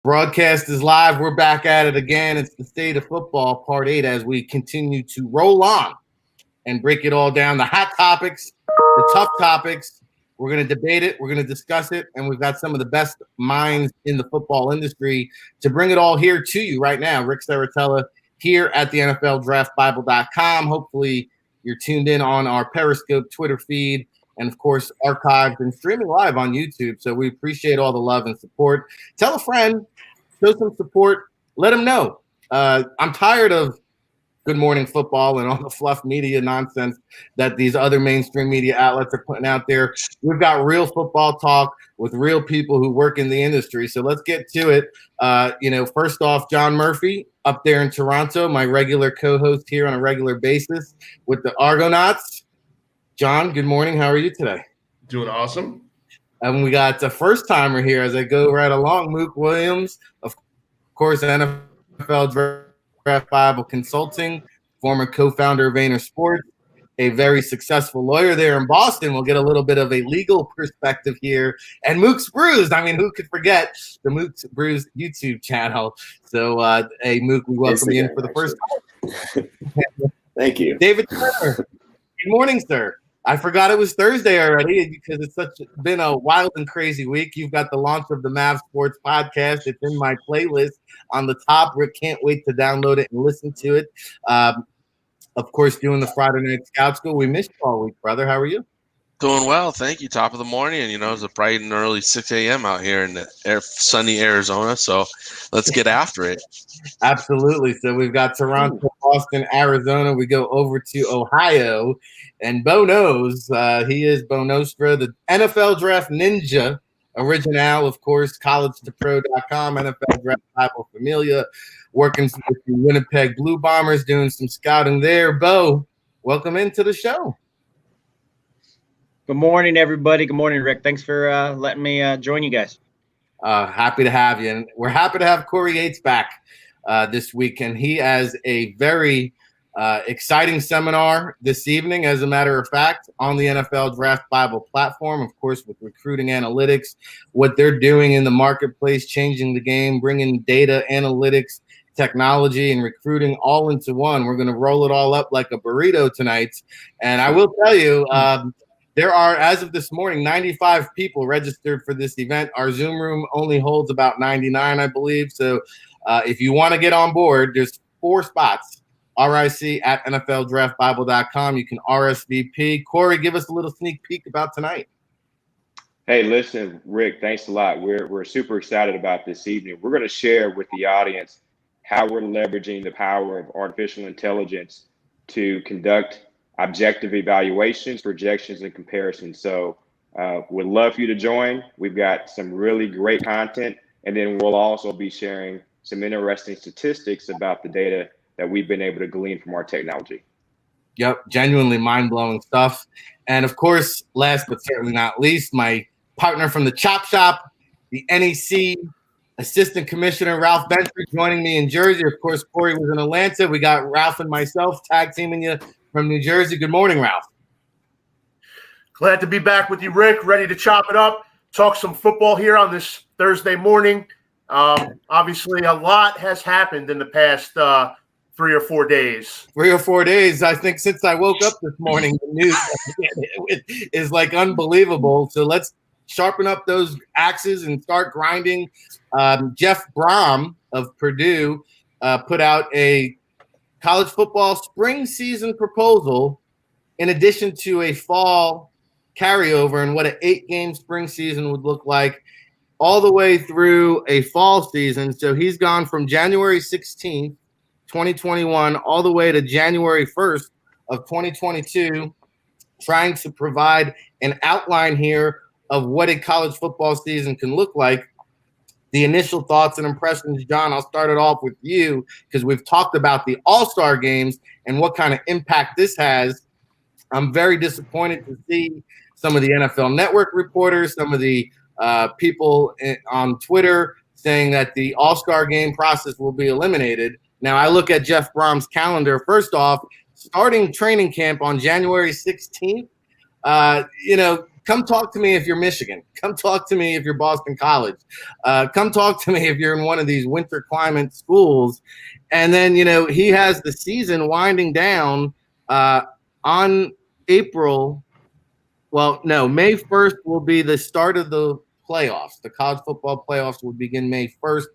Broadcast is live. We're back at it again. It's the State of Football, Part 8, as we continue to roll on and break it all down. The hot topics, the tough topics. We're going to debate it. We're going to discuss it. And we've got some of the best minds in the football industry to bring it all here to you right now. Rick Saratella here at the NFLDraftBible.com. Hopefully you're tuned in on our Periscope Twitter feed, and of course archived and streaming live on YouTube. So we appreciate all the love and support. Tell a friend, show some support, let them know. I'm tired of Good Morning Football and all the fluff media nonsense that these other mainstream media outlets are putting out there. We've got real football talk with real people who work in the industry. So let's get to it. First off, John Murphy up there in Toronto, my regular co-host here on a regular basis with the Argonauts. John, good morning. How are you today? Doing awesome. And we got the first timer here as I go right along, Mook Williams, of course, NFL Draft Bible Consulting, former co-founder of Vayner Sports, a very successful lawyer there in Boston. We'll get a little bit of a legal perspective here. And Mook's Brews. I mean, who could forget the Mook's Brews YouTube channel? So, Mook, we welcome you in for the first time. Thank you. David Turner. Good morning, sir. I forgot it was Thursday already because it's been a wild and crazy week. You've got the launch of the Mav Sports podcast. It's in my playlist on the top. Rick can't wait to download it and listen to it. Of course, doing the Friday Night Scout School. We missed you all week, brother. How are you? Doing well, thank you. Top of the morning, and it's a bright and early 6 a.m. out here in sunny Arizona. So let's get after it. Absolutely. So we've got Toronto, Boston, Arizona. We go over to Ohio, and Bo knows. He is Bo Nostra, the NFL Draft Ninja original, of course, collegetopro.com, NFL Draft Bible Familia, working with the Winnipeg Blue Bombers, doing some scouting there. Bo, welcome into the show. Good morning, everybody. Good morning, Rick. Thanks for letting me join you guys. Happy to have you. And we're happy to have Corey Yates back this week. And he has a very exciting seminar this evening, as a matter of fact, on the NFL Draft Bible platform, of course, with recruiting analytics, what they're doing in the marketplace, changing the game, bringing data, analytics, technology, and recruiting all into one. We're going to roll it all up like a burrito tonight. And I will tell you, there are, as of this morning, 95 people registered for this event. Our Zoom room only holds about 99, I believe. So if you want to get on board, there's 4 spots. RIC at NFLDraftBible.com. You can RSVP. Corey, give us a little sneak peek about tonight. Hey, listen, Rick, thanks a lot. We're super excited about this evening. We're going to share with the audience how we're leveraging the power of artificial intelligence to conduct objective evaluations, projections, and comparisons. So would love for you to join. We've got some really great content, and then we'll also be sharing some interesting statistics about the data that we've been able to glean from our technology. Yep, genuinely mind-blowing stuff. And of course, last but certainly not least, my partner from the Chop Shop, the NEC Assistant Commissioner Ralph Bentry, joining me in Jersey. Of course, Corey was in Atlanta. We got Ralph and myself tag teaming you from New Jersey. Good morning, Ralph. Glad to be back with you, Rick. Ready to chop it up, talk some football here on this Thursday morning. Obviously, a lot has happened in the past 3 or 4 days. 3 or 4 days. I think since I woke up this morning, the news is like unbelievable. So let's sharpen up those axes and start grinding. Jeff Brom of Purdue put out a college football spring season proposal in addition to a fall carryover, and what an 8-game spring season would look like all the way through a fall season. So he's gone from January 16th, 2021, all the way to January 1st of 2022, trying to provide an outline here of what a college football season can look like. The initial thoughts and impressions, John, I'll start it off with you because we've talked about the All-Star games and what kind of impact this has. I'm very disappointed to see some of the NFL Network reporters, some of the people on Twitter saying that the All-Star game process will be eliminated. Now, I look at Jeff Brom's calendar. First off, starting training camp on January 16th, come talk to me if you're Michigan. Come talk to me if you're Boston College. Come talk to me if you're in one of these winter climate schools. And then, he has the season winding down on April. Well, no, May 1st will be the start of the playoffs. The college football playoffs will begin May 1st.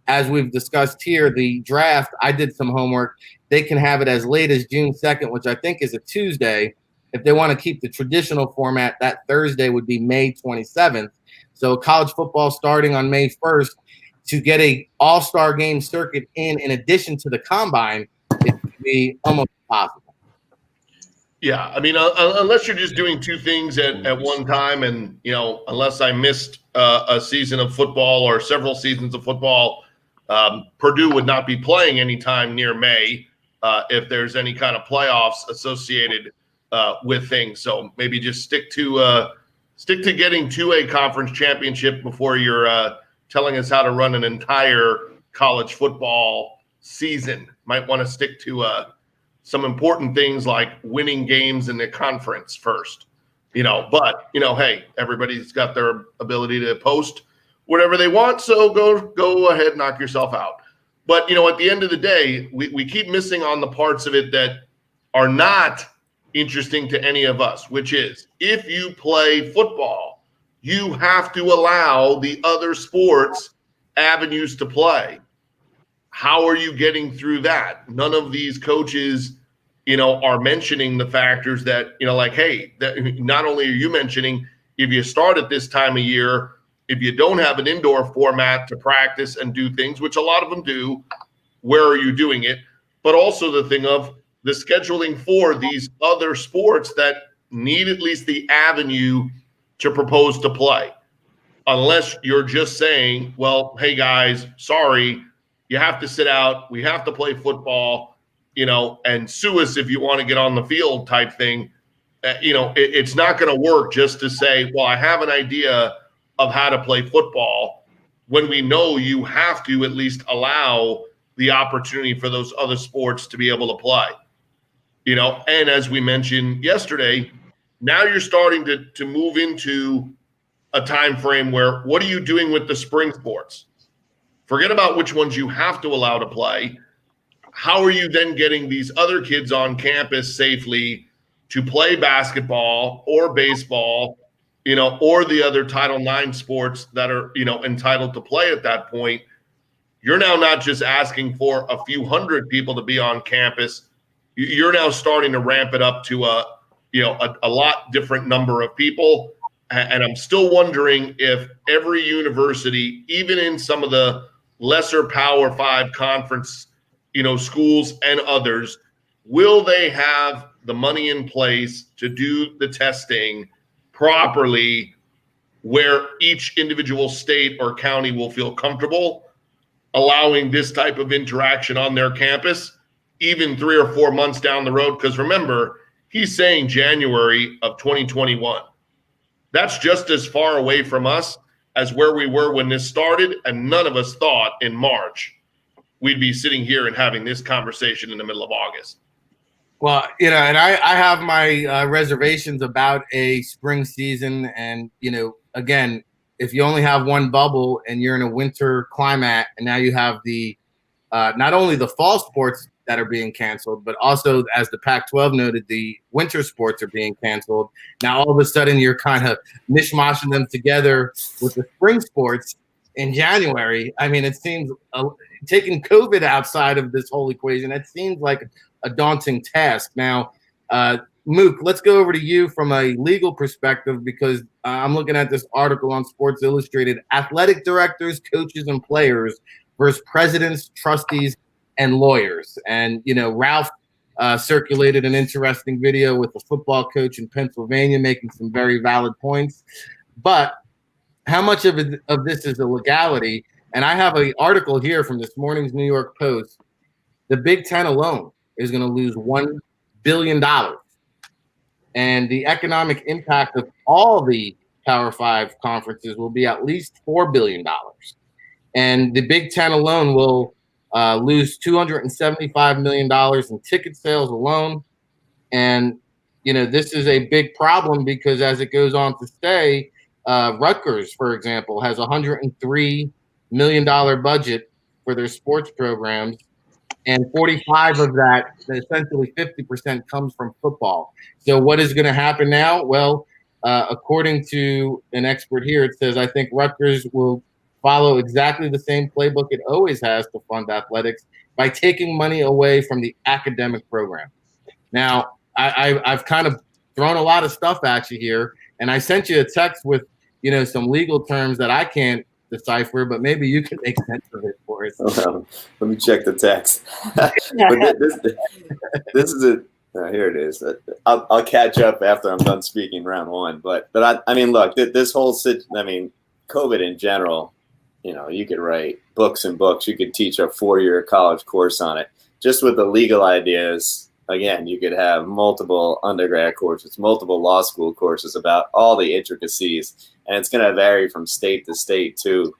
As we've discussed here, the draft, I did some homework. They can have it as late as June 2nd, which I think is a Tuesday. If they want to keep the traditional format, that Thursday would be May 27th. So college football starting on May 1st to get a all-star game circuit in addition to the combine, it would be almost impossible. Yeah, I mean, unless you're just doing two things at one time, and unless I missed a season of football or several seasons of football, Purdue would not be playing anytime near May if there's any kind of playoffs associated with things. So maybe just stick to getting to a conference championship before you're telling us how to run an entire college football season. Might want to stick to some important things like winning games in the conference first, but hey, everybody's got their ability to post whatever they want. So go ahead, knock yourself out. But, at the end of the day, we keep missing on the parts of it that are not interesting to any of us, which is if you play football, you have to allow the other sports avenues to play. How are you getting through that? None of these coaches, are mentioning the factors that, like, hey, that not only are you mentioning if you start at this time of year, if you don't have an indoor format to practice and do things, which a lot of them do, where are you doing it? But also the thing of the scheduling for these other sports that need at least the avenue to propose to play. Unless you're just saying, well, hey guys, sorry, you have to sit out. We have to play football, and sue us if you want to get on the field type thing. It's not going to work just to say, well, I have an idea of how to play football, when we know you have to at least allow the opportunity for those other sports to be able to play. And as we mentioned yesterday, now you're starting to move into a time frame where what are you doing with the spring sports? Forget about which ones you have to allow to play. How are you then getting these other kids on campus safely to play basketball or baseball, or the other Title IX sports that are, entitled to play at that point? You're now not just asking for a few hundred people to be on campus. You're now starting to ramp it up to a lot different number of people. And I'm still wondering if every university, even in some of the lesser Power 5 conference, schools and others, will they have the money in place to do the testing properly where each individual state or county will feel comfortable allowing this type of interaction on their campus, even 3 or 4 months down the road? Because remember, he's saying January of 2021. That's just as far away from us as where we were when this started, and none of us thought in March we'd be sitting here and having this conversation in the middle of August. Well, and I have my reservations about a spring season. And, again, if you only have one bubble and you're in a winter climate, and now you have the not only the fall sports that are being canceled, but also, as the Pac-12 noted, the winter sports are being canceled. Now, all of a sudden, you're kind of mishmashing them together with the spring sports in January. I mean, it seems taking COVID outside of this whole equation, it seems like a daunting task. Now, Mook, let's go over to you from a legal perspective, because I'm looking at this article on Sports Illustrated: athletic directors, coaches, and players versus presidents, trustees, and lawyers. And, Ralph circulated an interesting video with a football coach in Pennsylvania making some very valid points. But how much of this is a legality? And I have an article here from this morning's New York Post. The Big Ten alone is going to lose $1 billion. And the economic impact of all the Power 5 conferences will be at least $4 billion. And the Big Ten alone will lose $275 million in ticket sales alone. And this is a big problem because as it goes on to say, Rutgers, for example, has $103 million budget for their sports programs, and 45 of that, essentially 50%, comes from football. So what is going to happen now? Well, according to an expert here, it says, I think Rutgers will follow exactly the same playbook it always has to fund athletics by taking money away from the academic program. Now, I've kind of thrown a lot of stuff at you here, and I sent you a text with, some legal terms that I can't decipher, but maybe you can make sense of it for us. Let me check the text. But this is it. Here it is. I'll catch up after I'm done speaking round one. But I mean, look, this whole COVID in general, you could write books and books. You could teach a 4-year college course on it. Just with the legal ideas, again, you could have multiple undergrad courses, multiple law school courses about all the intricacies. And it's going to vary from state to state, too.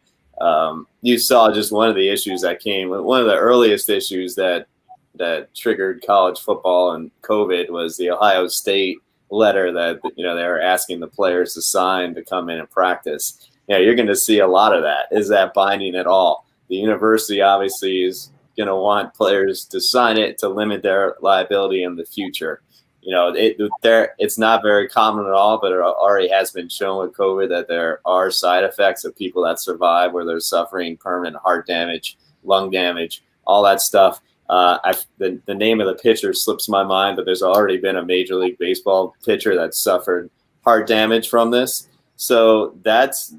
You saw just one of the issues that came, one of the earliest issues that triggered college football and COVID was the Ohio State letter that, they were asking the players to sign to come in and practice. You're going to see a lot of that. Is that binding at all? The university obviously is going to want players to sign it to limit their liability in the future. It's not very common at all, but it already has been shown with COVID that there are side effects of people that survive where they're suffering permanent heart damage, lung damage, all that stuff. The name of the pitcher slips my mind, but there's already been a Major League Baseball pitcher that suffered heart damage from this. So that's,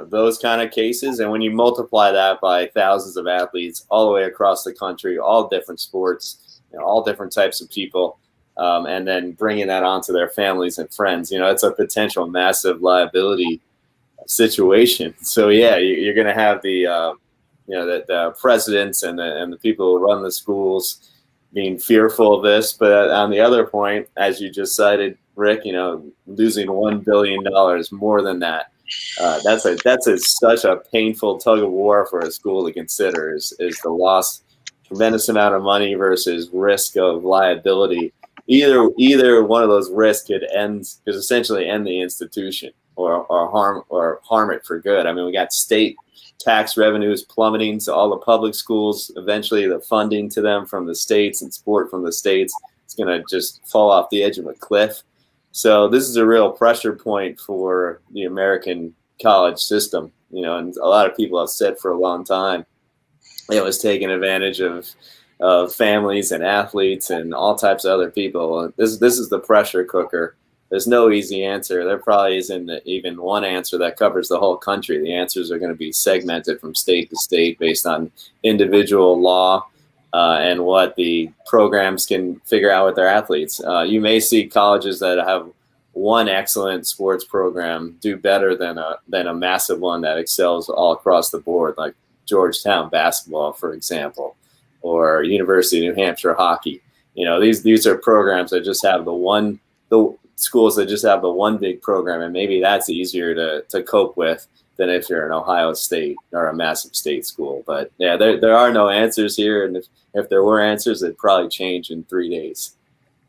those kind of cases. And when you multiply that by thousands of athletes all the way across the country, all different sports, all different types of people, and then bringing that onto their families and friends, it's a potential massive liability situation. So yeah, you're going to have the presidents and the people who run the schools being fearful of this. But on the other point, as you just cited, Rick, losing $1 billion, more than that. That's such a painful tug of war for a school to consider is the loss, tremendous amount of money versus risk of liability. Either one of those risks could essentially end the institution or harm it for good. I mean, we got state tax revenues plummeting to all the public schools. Eventually, the funding to them from the states and support from the states is going to just fall off the edge of a cliff. So this is a real pressure point for the American college system, and a lot of people have said for a long time it was taking advantage of families and athletes and all types of other people. This is the pressure cooker. There's no easy answer. There probably isn't even one answer that covers the whole country. The answers are going to be segmented from state to state based on individual law and what the programs can figure out with their athletes. You may see colleges that have one excellent sports program do better than a massive one that excels all across the board, like Georgetown basketball, for example, or University of New Hampshire hockey. These are programs that just have the schools that just have the one big program, and maybe that's easier to cope with than if you're an Ohio State or a massive state school. But yeah, there are no answers here, and if there were answers, it'd probably change in 3 days.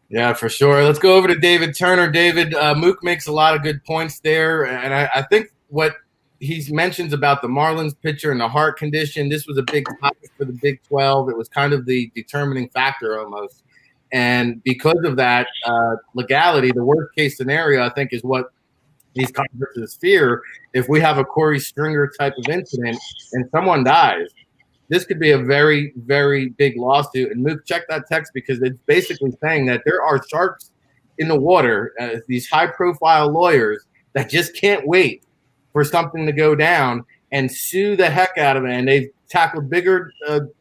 Yeah, for sure. Let's go over to David Turner. David, Mook makes a lot of good points there, and I think what he mentions about the Marlins pitcher and the heart condition, this was a big topic for the Big 12. It was kind of the determining factor almost. And because of that legality, the worst case scenario, I think, is what these conferences fear. If we have a Corey Stringer type of incident and someone dies, this could be a very, very big lawsuit. And Mook, check that text because it's basically saying that there are sharks in the water, these high-profile lawyers that just can't wait for something to go down and sue the heck out of it. And they've tackled bigger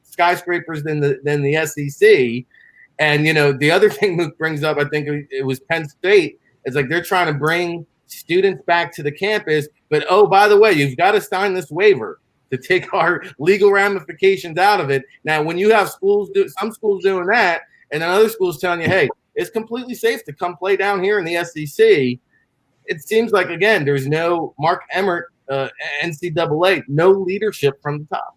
skyscrapers than the SEC. And, the other thing Mook brings up, I think it was Penn State, is like they're trying to bring students back to the campus. But, oh, by the way, you've got to sign this waiver to take our legal ramifications out of it. Now, when you have some schools doing that, and then other schools telling you, hey, it's completely safe to come play down here in the SEC, it seems like, again, there's no Mark Emmert, NCAA, no leadership from the top.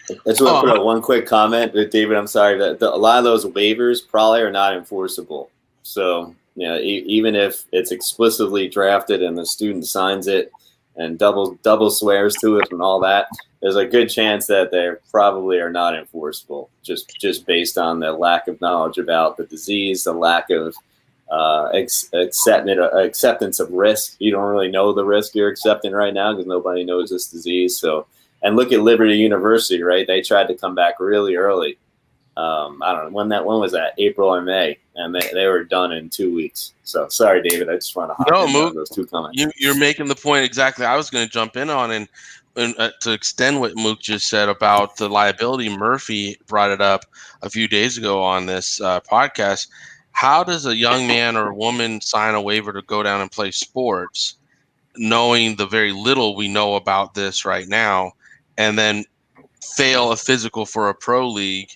I just want to put out one quick comment, David. I'm sorry that a lot of those waivers probably are not enforceable. So even if it's explicitly drafted and the student signs it and double swears to it and all that, there's a good chance that they probably are not enforceable, just based on the lack of knowledge about the disease, the lack of acceptance of risk. You don't really know the risk you're accepting right now because nobody knows this disease. So, and look at Liberty University, right? They tried to come back really early. I don't know when was that, April or May, and they were done in 2 weeks. So sorry, David, I just want to hop in on those two comments. You're making the point exactly I was going to jump in on, and to extend what Mook just said about the liability. Murphy brought it up a few days ago on this podcast. How does a young man or woman sign a waiver to go down and play sports, knowing the very little we know about this right now, and then fail a physical for a pro league,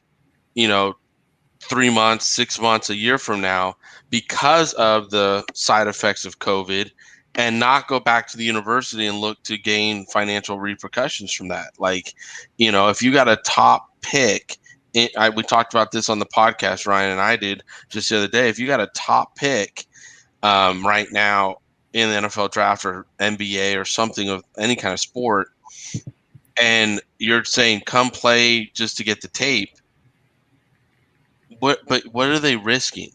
3 months, 6 months, a year from now because of the side effects of COVID, and not go back to the university and look to gain financial repercussions from that? Like, if you got a top pick, we talked about this on the podcast, Ryan and I did just the other day. If you got a top pick right now in the NFL draft or NBA or something of any kind of sport, and you're saying come play just to get the tape, what are they risking?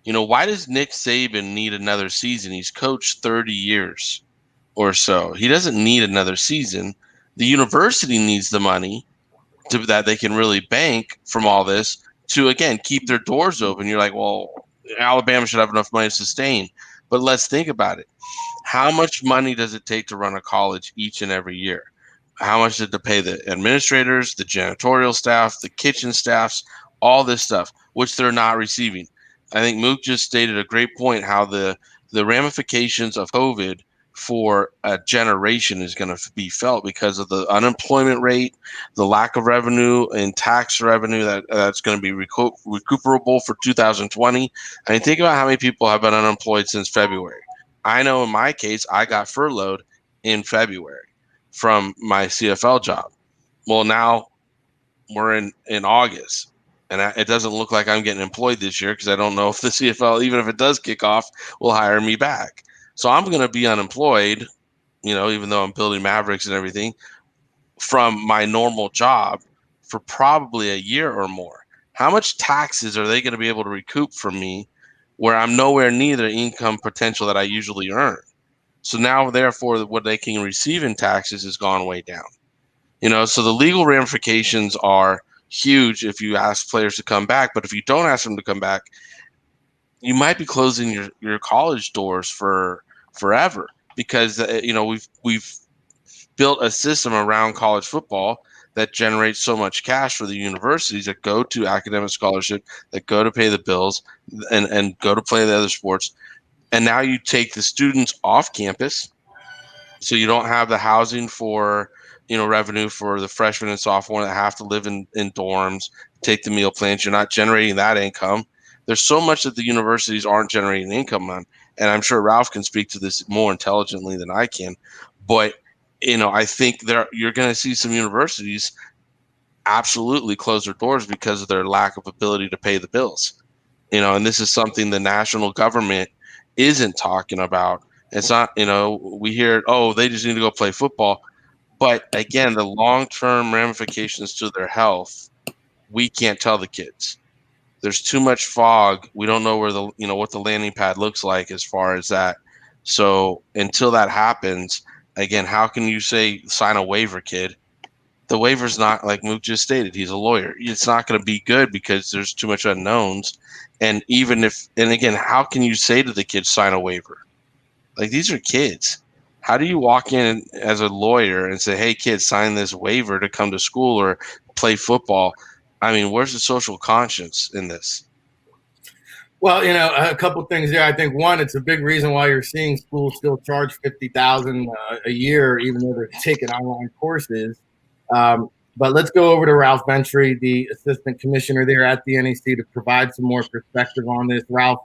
Why does Nick Saban need another season? He's coached 30 years or so. He doesn't need another season. The university needs the money that they can really bank from all this to, again, keep their doors open. You're like, well, Alabama should have enough money to sustain. But let's think about it. How much money does it take to run a college each and every year? How much did it pay the administrators, the janitorial staff, the kitchen staffs, all this stuff, which they're not receiving? I think Mook just stated a great point, how the ramifications of COVID for a generation is going to be felt because of the unemployment rate, the lack of revenue and tax revenue that's going to be recuperable for 2020. I mean, think about how many people have been unemployed since February. I know in my case, I got furloughed in February from my CFL job. Well, now we're in August, and it doesn't look like I'm getting employed this year because I don't know if the CFL, even if it does kick off, will hire me back. So I'm going to be unemployed, even though I'm building Mavericks and everything, from my normal job for probably a year or more. How much taxes are they going to be able to recoup from me where I'm nowhere near the income potential that I usually earn? So now, therefore, what they can receive in taxes has gone way down. So the legal ramifications are huge if you ask players to come back. But if you don't ask them to come back, you might be closing your college doors for forever because we've built a system around college football that generates so much cash for the universities that go to academic scholarship, that go to pay the bills and go to play the other sports. And now you take the students off campus, so you don't have the housing for revenue for the freshmen and sophomore that have to live in dorms, take the meal plans. You're not generating that income. There's so much that the universities aren't generating income on, and I'm sure Ralph can speak to this more intelligently than I can. But I think you're going to see some universities absolutely close their doors because of their lack of ability to pay the bills. And this is something the national government isn't talking about. It's not, we hear, oh, they just need to go play football. But again, the long-term ramifications to their health, we can't tell the kids. There's too much fog. We don't know where what the landing pad looks like as far as that. So until that happens, again, how can you say sign a waiver, kid? The waiver's not, like Mook just stated, he's a lawyer. It's not going to be good because there's too much unknowns. And again, how can you say to the kids sign a waiver? Like, these are kids. How do you walk in as a lawyer and say, hey, kids, sign this waiver to come to school or play football? I mean, where's the social conscience in this? Well, a couple things there. I think one, it's a big reason why you're seeing schools still charge $50,000 a year, even though they're taking online courses. But let's go over to Ralph Ventry, the assistant commissioner there at the NEC, to provide some more perspective on this. Ralph,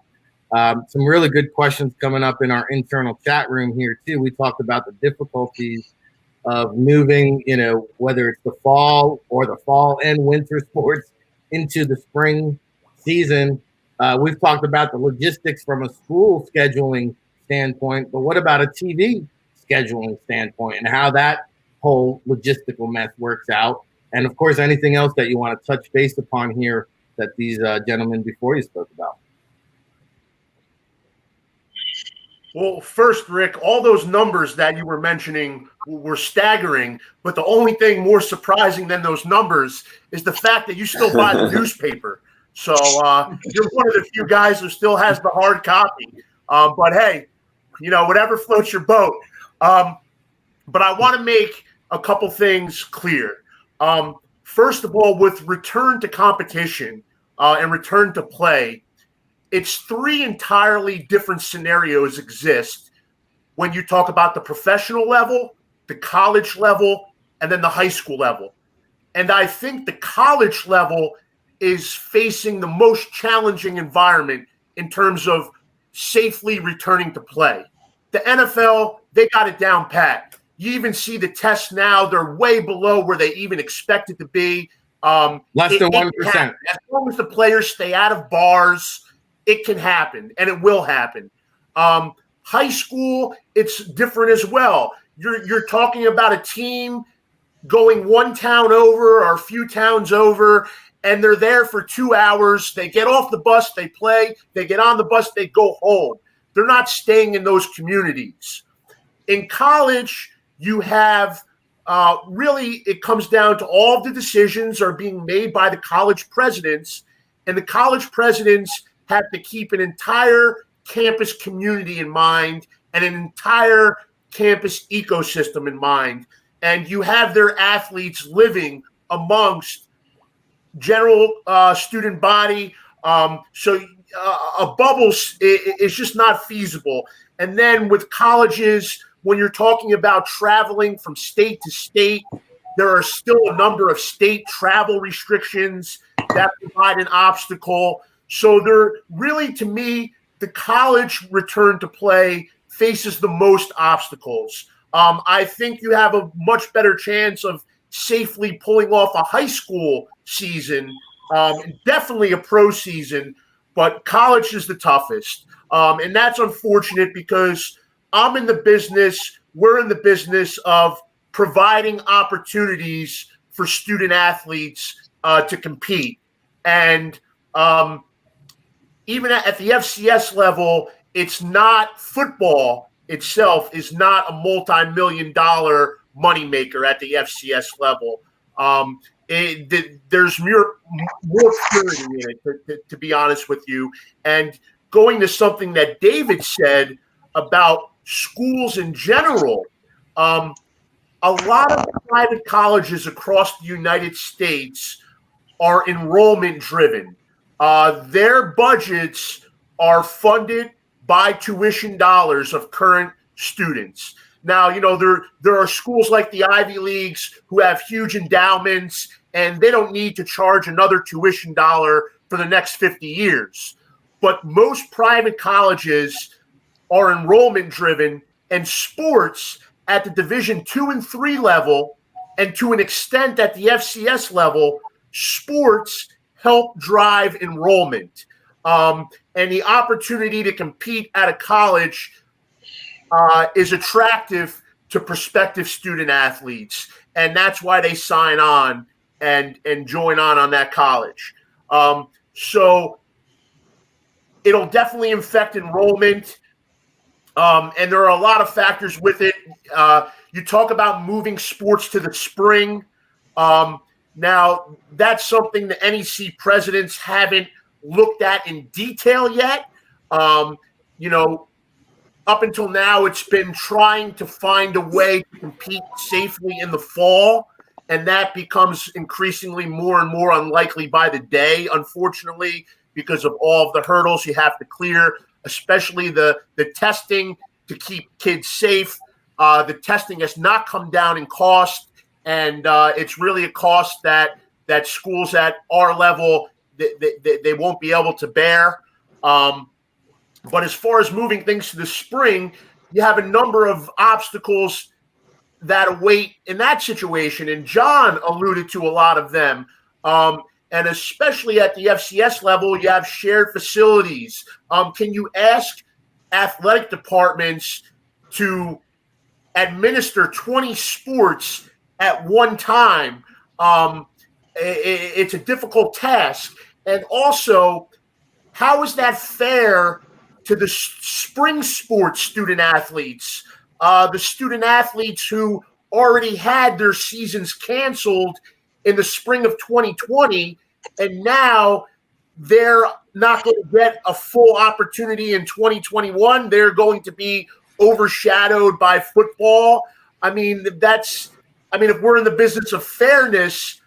some really good questions coming up in our internal chat room here too. We talked about the difficulties of moving, whether it's the fall or the fall and winter sports into the spring season. We've talked about the logistics from a school scheduling standpoint, but what about a TV scheduling standpoint and how that whole logistical mess works out? And of course, anything else that you want to touch base upon here that these gentlemen before you spoke about. Well, first, Rick, all those numbers that you were mentioning were staggering, but the only thing more surprising than those numbers is the fact that you still buy the newspaper. So you're one of the few guys who still has the hard copy. But hey, whatever floats your boat. But I want to make a couple things clear. First of all, with return to competition and return to play, it's three entirely different scenarios exist when you talk about the professional level, the college level, and then the high school level. And I think the college level is facing the most challenging environment in terms of safely returning to play. The NFL, they got it down pat. You even see the tests now, they're way below where they even expected to be. Less than 1%. As long as the players stay out of bars, it can happen, and it will happen. High school, it's different as well. You're talking about a team going one town over or a few towns over, and they're there for 2 hours. They get off the bus, they play. They get on the bus, they go home. They're not staying in those communities. In college, you have really, it comes down to all of the decisions are being made by the college presidents, and the college presidents have to keep an entire campus community in mind and an entire campus ecosystem in mind. And you have their athletes living amongst general student body. So a bubble is just not feasible. And then with colleges, when you're talking about traveling from state to state, there are still a number of state travel restrictions that provide an obstacle. So they're really, to me, the college return to play faces the most obstacles. I think you have a much better chance of safely pulling off a high school season, definitely a pro season, but college is the toughest. And that's unfortunate because we're in the business of providing opportunities for student athletes to compete. And even at the FCS level, it's not football itself is not a multi-million-dollar moneymaker at the FCS level. There's more purity in it, to be honest with you. And going to something that David said about schools in general, a lot of private colleges across the United States are enrollment driven. Their budgets are funded by tuition dollars of current students. Now, there are schools like the Ivy Leagues who have huge endowments, and they don't need to charge another tuition dollar for the next 50 years. But most private colleges are enrollment driven, and sports at the Division II and III level, and to an extent at the FCS level, sports help drive enrollment. And the opportunity to compete at a college is attractive to prospective student athletes. And that's why they sign on and join on that college. So it'll definitely affect enrollment. And there are a lot of factors with it. You talk about moving sports to the spring. Now, that's something the NEC presidents haven't looked at in detail yet. Up until now, it's been trying to find a way to compete safely in the fall, and that becomes increasingly more and more unlikely by the day, unfortunately, because of all of the hurdles you have to clear, especially the testing to keep kids safe. The testing has not come down in cost, and it's really a cost that schools at our level they won't be able to bear. But as far as moving things to the spring, you have a number of obstacles that await in that situation. And John alluded to a lot of them. and especially at the FCS level, you have shared facilities. Can you ask athletic departments to administer 20 sports at one time? It's a difficult task. And also, how is that fair to the spring sports student athletes, the student athletes who already had their seasons canceled in the spring of 2020, and now they're not going to get a full opportunity in 2021? They're going to be overshadowed by football. I mean, if we're in the business of fairness,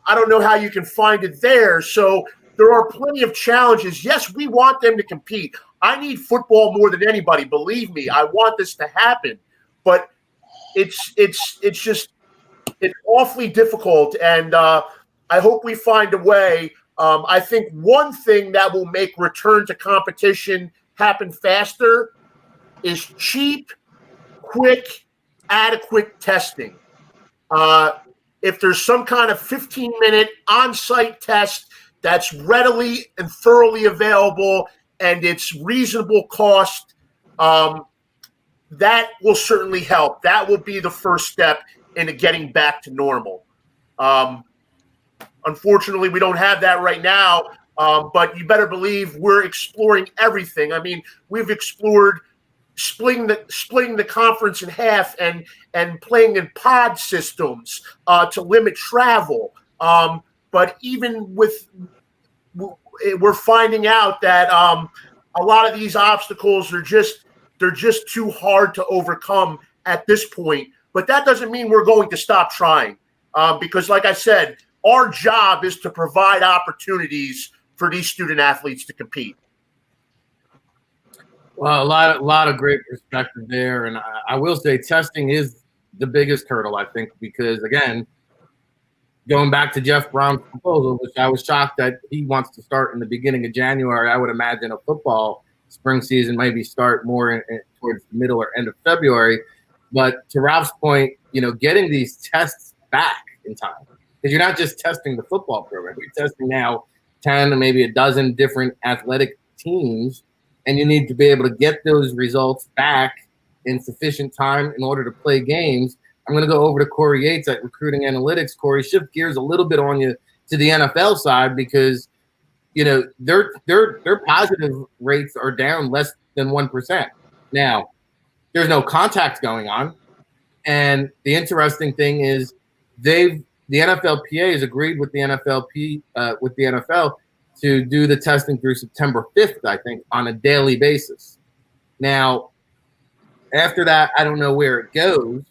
I don't know how you can find it there. So there are plenty of challenges. Yes, we want them to compete. I need football more than anybody. Believe me, I want this to happen. But it's awfully difficult, and I hope we find a way. I think one thing that will make return to competition happen faster is cheap, quick, adequate testing. If there's some kind of 15-minute on-site test that's readily and thoroughly available and it's reasonable cost, that will certainly help. That will be the first step into getting back to normal. Unfortunately, we don't have that right now, but you better believe we're exploring everything. I mean, we've explored splitting the conference in half and playing in pod systems to limit travel. But even with, we're finding out that a lot of these obstacles are they're just too hard to overcome at this point. But that doesn't mean we're going to stop trying, because, like I said, our job is to provide opportunities for these student athletes to compete. Well, a lot of great perspective there, and I will say testing is the biggest hurdle, I think, because again, going back to Jeff Brown's proposal, which I was shocked that he wants to start in the beginning of January. I would imagine a football spring season maybe start more towards the middle or end of February. But to Ralph's point, getting these tests back in time, because you're not just testing the football program, you're testing now 10 or maybe a dozen different athletic teams. And you need to be able to get those results back in sufficient time in order to play games. I'm going to go over to Corey Yates at Recruiting Analytics. Corey, shift gears a little bit on you to the NFL side, because their positive rates are down less than 1%. Now, there's no contact going on, and the interesting thing is the NFLPA has agreed with the NFL to do the testing through September 5th, I think, on a daily basis. Now, after that, I don't know where it goes,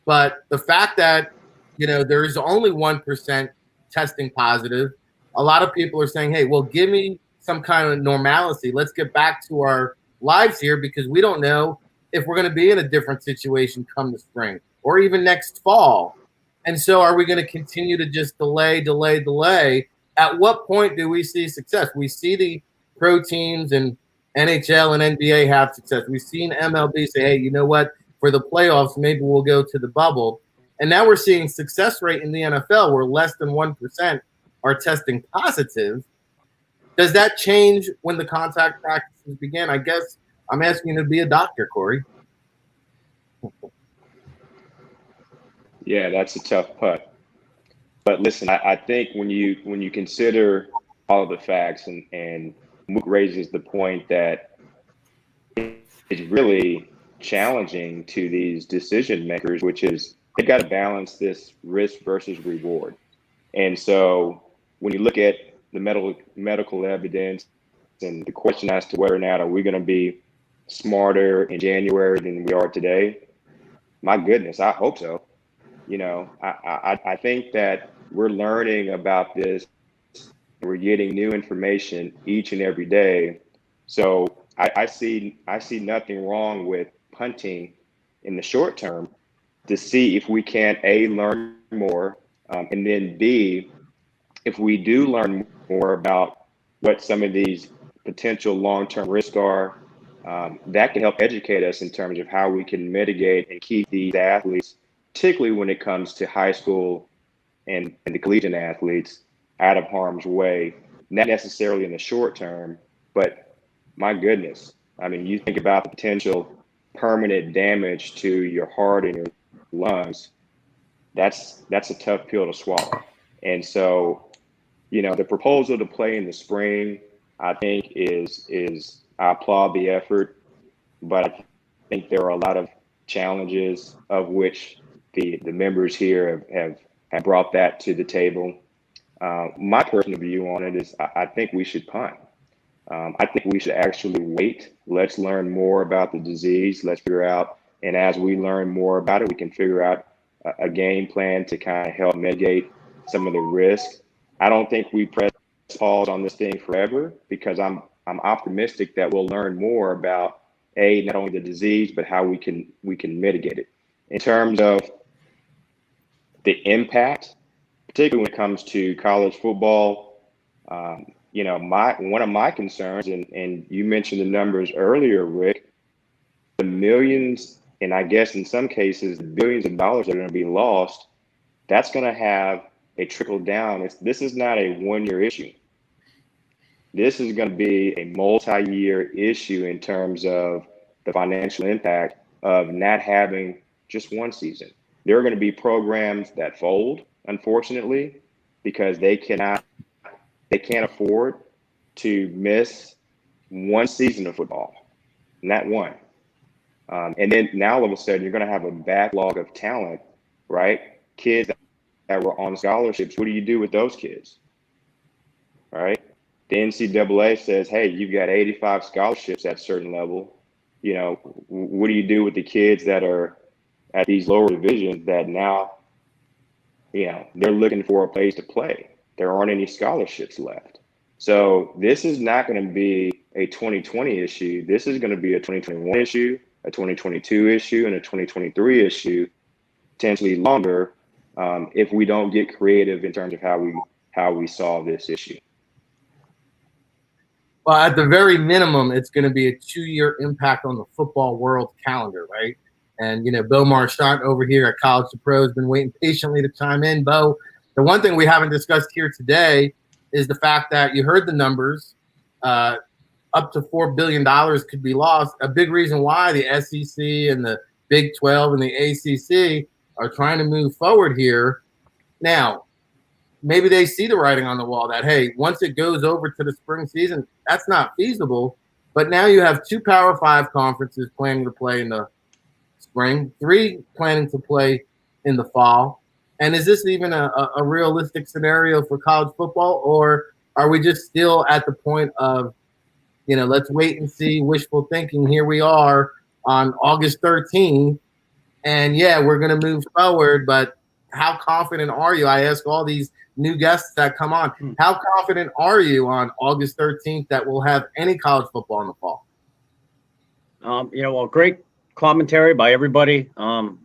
but the fact that, there's only 1% testing positive, a lot of people are saying, hey, well, give me some kind of normalcy. Let's get back to our lives here, because we don't know if we're going to be in a different situation come the spring or even next fall. And so are we going to continue to just delay? At what point do we see success? We see the pro teams and NHL and NBA have success. We've seen MLB say, hey, you know what? For the playoffs, maybe we'll go to the bubble. And now we're seeing success rate in the NFL where less than 1% are testing positive. Does that change when the contact practices begin? I guess I'm asking you to be a doctor, Corey. Yeah, that's a tough putt. But listen, I think when you consider all of the facts, and Mook raises the point that it's really challenging to these decision makers, which is they've got to balance this risk versus reward. And so when you look at the medical evidence and the question as to whether or not are we going to be smarter in January than we are today, my goodness, I hope so. I think that we're learning about this. We're getting new information each and every day. So I see nothing wrong with punting in the short term to see if we can A, learn more, and then B, if we do learn more about what some of these potential long-term risks are, that can help educate us in terms of how we can mitigate and keep these athletes, particularly when it comes to high school and the collegiate athletes, out of harm's way, not necessarily in the short term, but my goodness, I mean, you think about the potential permanent damage to your heart and your lungs. That's a tough pill to swallow. And so, the proposal to play in the spring, I think is I applaud the effort, but I think there are a lot of challenges of which the members here have brought that to the table. My personal view on it is I think we should punt. I think we should actually wait. Let's learn more about the disease. Let's figure out, and as we learn more about it, we can figure out a game plan to kind of help mitigate some of the risk. I don't think we press pause on this thing forever, because I'm optimistic that we'll learn more about not only the disease, but how we can mitigate it. In terms of the impact, particularly when it comes to college football, one of my concerns, and you mentioned the numbers earlier, Rick, the millions, and I guess in some cases, the billions of dollars that are going to be lost, that's going to have a trickle down. This is not a one-year issue. This is going to be a multi-year issue in terms of the financial impact of not having just one season. There are going to be programs that fold, unfortunately, because they can't afford to miss one season of football, not one. And then now all of a sudden you're going to have a backlog of talent, right? Kids that were on scholarships. What do you do with those kids? All right. The NCAA says, hey, you've got 85 scholarships at a certain level. What do you do with the kids that are at these lower divisions that now, they're looking for a place to play? There aren't any scholarships left. So this is not going to be a 2020 issue. This is going to be a 2021 issue, a 2022 issue, and a 2023 issue, potentially longer, if we don't get creative in terms of how we solve this issue. Well, at the very minimum, it's going to be a 2-year impact on the football world calendar, right? And, Bo Marchant over here at College to Pro has been waiting patiently to chime in. Bo, the one thing we haven't discussed here today is the fact that you heard the numbers, up to $4 billion could be lost. A big reason why the SEC and the Big 12 and the ACC are trying to move forward here. Now, maybe they see the writing on the wall that, hey, once it goes over to the spring season, that's not feasible. But now you have 2 Power 5 conferences planning to play in the spring, 3 planning to play in the fall. And is this even a realistic scenario for college football, or are we just still at the point of, let's wait and see, wishful thinking? Here we are on August 13th, and we're going to move forward, but how confident are you? I ask all these new guests that come on, how confident are you on August 13th that we'll have any college football in the fall? Well, great commentary by everybody.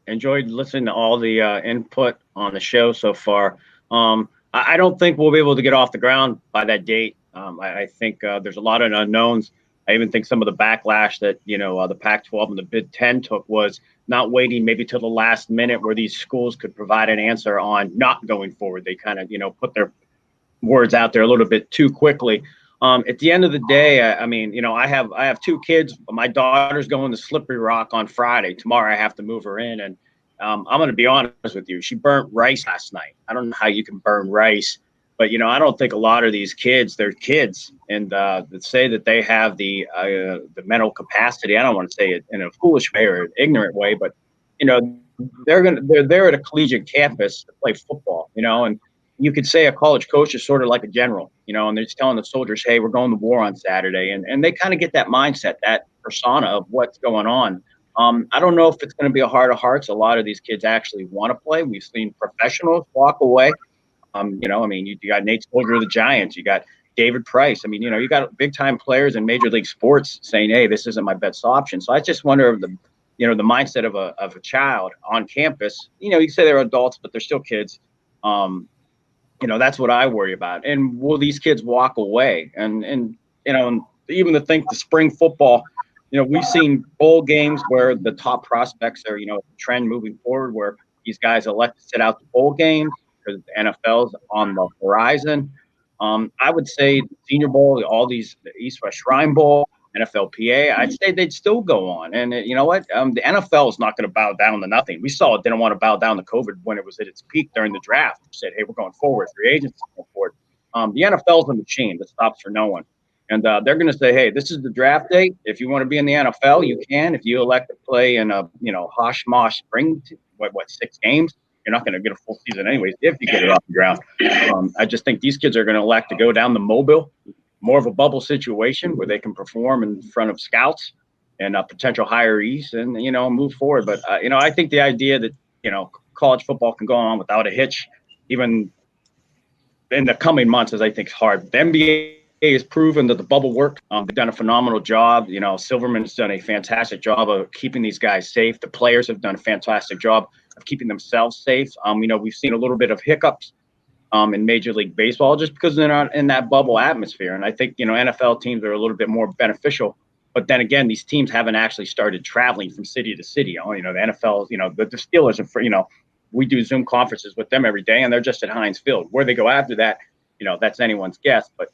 Enjoyed listening to all the input on the show so far. I don't think we'll be able to get off the ground by that date. I think there's a lot of unknowns. I even think some of the backlash that, the Pac-12 and the Big Ten took was not waiting maybe till the last minute where these schools could provide an answer on not going forward. They kind of, put their words out there a little bit too quickly. At the end of the day, I have 2 kids. My daughter's going to Slippery Rock on Friday. Tomorrow I have to move her in. And I'm going to be honest with you. She burnt rice last night. I don't know how you can burn rice, but, I don't think a lot of these kids, they're kids. And that say that they have the mental capacity, I don't want to say it in a foolish way or an ignorant way, but, they're there at a collegiate campus to play football, and you could say a college coach is sort of like a general, and they're just telling the soldiers, hey, we're going to war on Saturday. And they kind of get that mindset, that persona of what's going on. I don't know if it's going to be a heart of hearts. A lot of these kids actually want to play. We've seen professionals walk away. You got Nate Soldier of the Giants. You got David Price. You got big time players in Major League Sports saying, hey, this isn't my best option. So I just wonder if the mindset of a child on campus, you say they're adults, but they're still kids. That's what I worry about. And will these kids walk away? And even to think the spring football, we've seen bowl games where the top prospects are, the trend moving forward where these guys elect to sit out the bowl game because the NFL's on the horizon. I would say Senior Bowl, all these the East West Shrine Bowl, NFLPA, I'd say they'd still go on. And you know what? The NFL is not going to bow down to nothing. We saw it didn't want to bow down to COVID when it was at its peak during the draft. It said, hey, we're going forward. Free agents going forward. The NFL's a machine that stops for no one. And they're going to say, hey, this is the draft date. If you want to be in the NFL, you can. If you elect to play in a, hosh mosh spring, 6 games, you're not going to get a full season anyways if you get it off the ground. I just think these kids are going to elect to go down the mobile, more of a bubble situation where they can perform in front of scouts and potential hirees and, move forward. But, I think the idea that, college football can go on without a hitch, even in the coming months, I think is hard. The NBA has proven that the bubble worked. They've done a phenomenal job. Silverman's done a fantastic job of keeping these guys safe. The players have done a fantastic job of keeping themselves safe. We've seen a little bit of hiccups in Major League Baseball just because they're not in that bubble atmosphere. And I think, NFL teams are a little bit more beneficial. But then again, these teams haven't actually started traveling from city to city. The NFL, the Steelers, and we do Zoom conferences with them every day, and they're just at Heinz Field. Where they go after that, that's anyone's guess. But,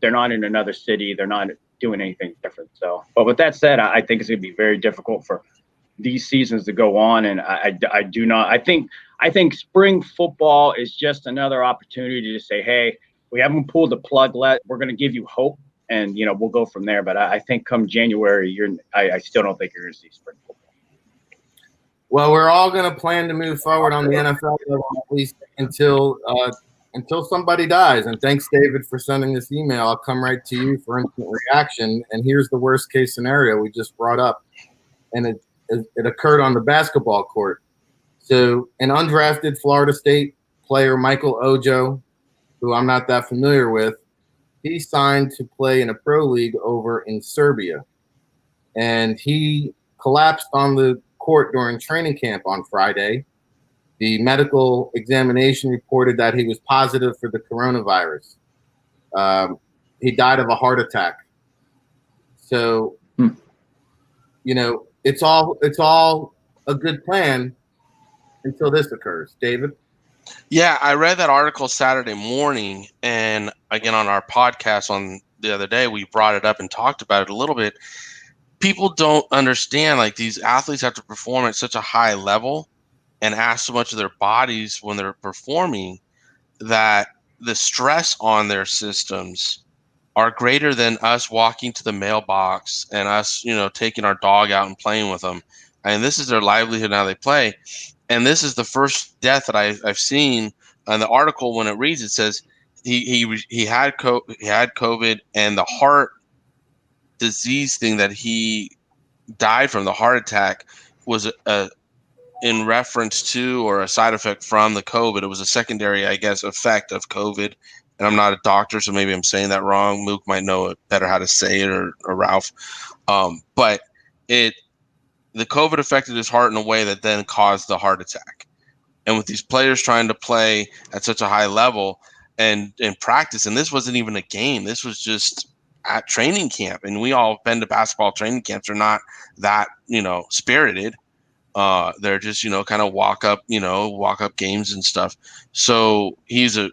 they're not in another city. They're not doing anything different. So, but with that said, I think it's going to be very difficult for these seasons to go on. And I do not. I think spring football is just another opportunity to say, hey, we haven't pulled the plug. We're going to give you hope, and we'll go from there. But I think come January, I still don't think you're going to see spring football. Well, we're all going to plan to move forward on the NFL level, at least until somebody dies. And thanks, David, for sending this email. I'll come right to you for instant reaction. And here's the worst case scenario we just brought up. And it occurred on the basketball court. So an undrafted Florida State player, Michael Ojo, who I'm not that familiar with, he signed to play in a pro league over in Serbia. And he collapsed on the court during training camp on Friday. The medical examination reported that he was positive for the coronavirus. He died of a heart attack. So, it's all a good plan until this occurs. David? Yeah, I read that article Saturday morning, and again on our podcast on the other day, we brought it up and talked about it a little bit. People don't understand, like, these athletes have to perform at such a high level and ask so much of their bodies when they're performing that the stress on their systems are greater than us walking to the mailbox and us, taking our dog out and playing with them. And this is their livelihood now they play. And this is the first death that I've seen. On the article, when it reads, it says he had COVID, and the heart disease thing that he died from, the heart attack, was in reference to or a side effect from the COVID. It was a secondary, I guess, effect of COVID. And I'm not a doctor, so maybe I'm saying that wrong. Mook might know it better how to say it, or Ralph. But the COVID affected his heart in a way that then caused the heart attack. And with these players trying to play at such a high level and in practice, and this wasn't even a game, this was just at training camp. And we all have been to basketball training camps. They're not that, spirited. They're just, kind of walk up games and stuff. So he's a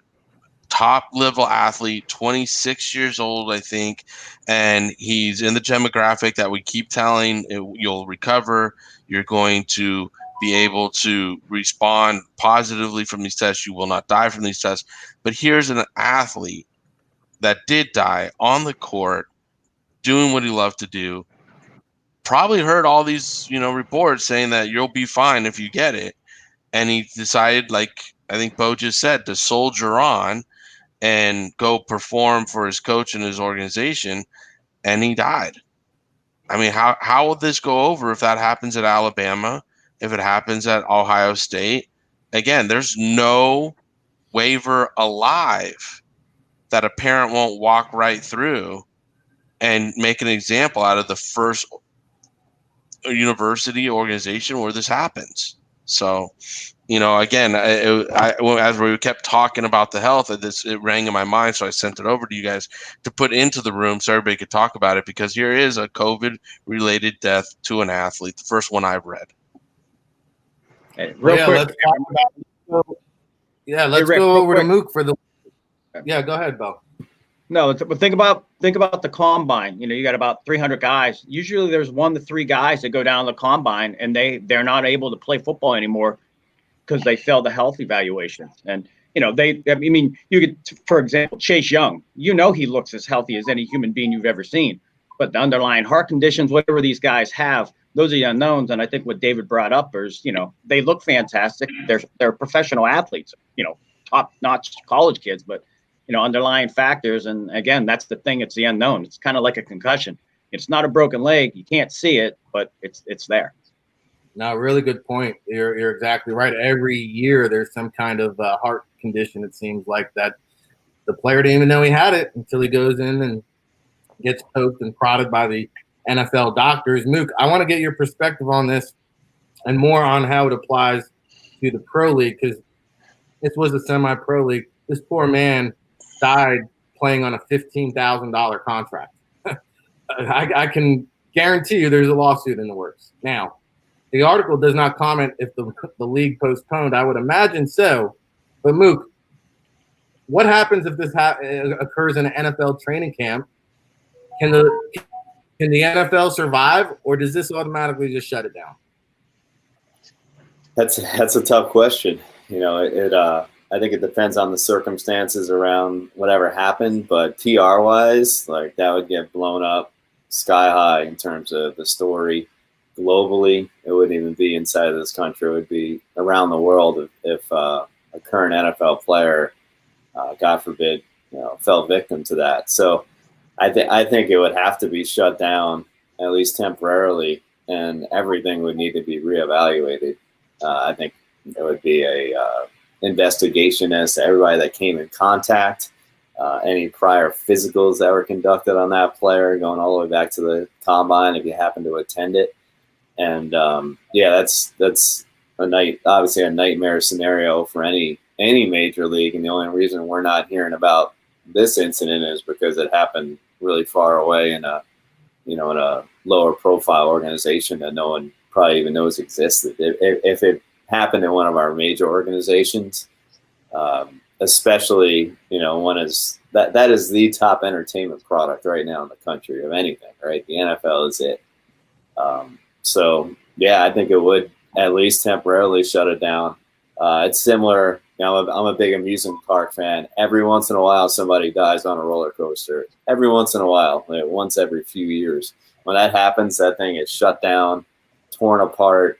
top level athlete, 26 years old, I think. And he's in the demographic that we keep telling you'll recover. You're going to be able to respond positively from these tests. You will not die from these tests. But here's an athlete that did die on the court, doing what he loved to do. Probably heard all these, reports saying that you'll be fine if you get it. And he decided, like I think Bo just said, to soldier on and go perform for his coach and his organization. And he died. I mean, how would this go over if that happens at Alabama, if it happens at Ohio State? Again, there's no waiver alive that a parent won't walk right through and make an example out of the first university organization where this happens. So, again, as we kept talking about the health, it rang in my mind, so I sent it over to you guys to put into the room so everybody could talk about it, because here is a COVID-related death to an athlete, the first one I've read. Hey, real quick. Let's go over to Mook for the. Yeah, go ahead, Bo. No, but think about the combine. You got about 300 guys. Usually there's 1 to 3 guys that go down the combine and they're not able to play football anymore because they failed the health evaluations. And you could, for example, Chase Young. He looks as healthy as any human being you've ever seen, but the underlying heart conditions, whatever these guys have, those are the unknowns. And I think what David brought up is, they look fantastic. They're professional athletes. Top-notch college kids, but underlying factors. And again, that's the thing. It's the unknown. It's kind of like a concussion. It's not a broken leg. You can't see it, but it's there. No, really good point. You're exactly right. Every year there's some kind of heart condition. It seems like that the player didn't even know he had it until he goes in and gets poked and prodded by the NFL doctors. Mook, I want to get your perspective on this and more on how it applies to the pro league, because this was a semi-pro league. This poor man died playing on a $15,000 contract. I can guarantee you there's a lawsuit in the works. Now, the article does not comment if the league postponed. I would imagine so. But Mook, what happens if this occurs in an NFL training camp? Can the NFL survive, or does this automatically just shut it down? That's a tough question. I think it depends on the circumstances around whatever happened, but PR wise, like that would get blown up sky high in terms of the story globally. It wouldn't even be inside of this country. It would be around the world if a current NFL player, God forbid, fell victim to that. So I think it would have to be shut down at least temporarily, and everything would need to be reevaluated. I think there would be a investigation as to everybody that came in contact, any prior physicals that were conducted on that player, going all the way back to the combine if you happen to attend it. And that's obviously a nightmare scenario for any major league. And the only reason we're not hearing about this incident is because it happened really far away in a lower profile organization that no one probably even knows existed. If it happened in one of our major organizations, especially one that is the top entertainment product right now in the country of anything, right? The NFL is it. So yeah, I think it would at least temporarily shut it down. It's similar. I'm a big amusement park fan. Every once in a while, somebody dies on a roller coaster. Every once in a while, like once every few years. When that happens, that thing is shut down, torn apart,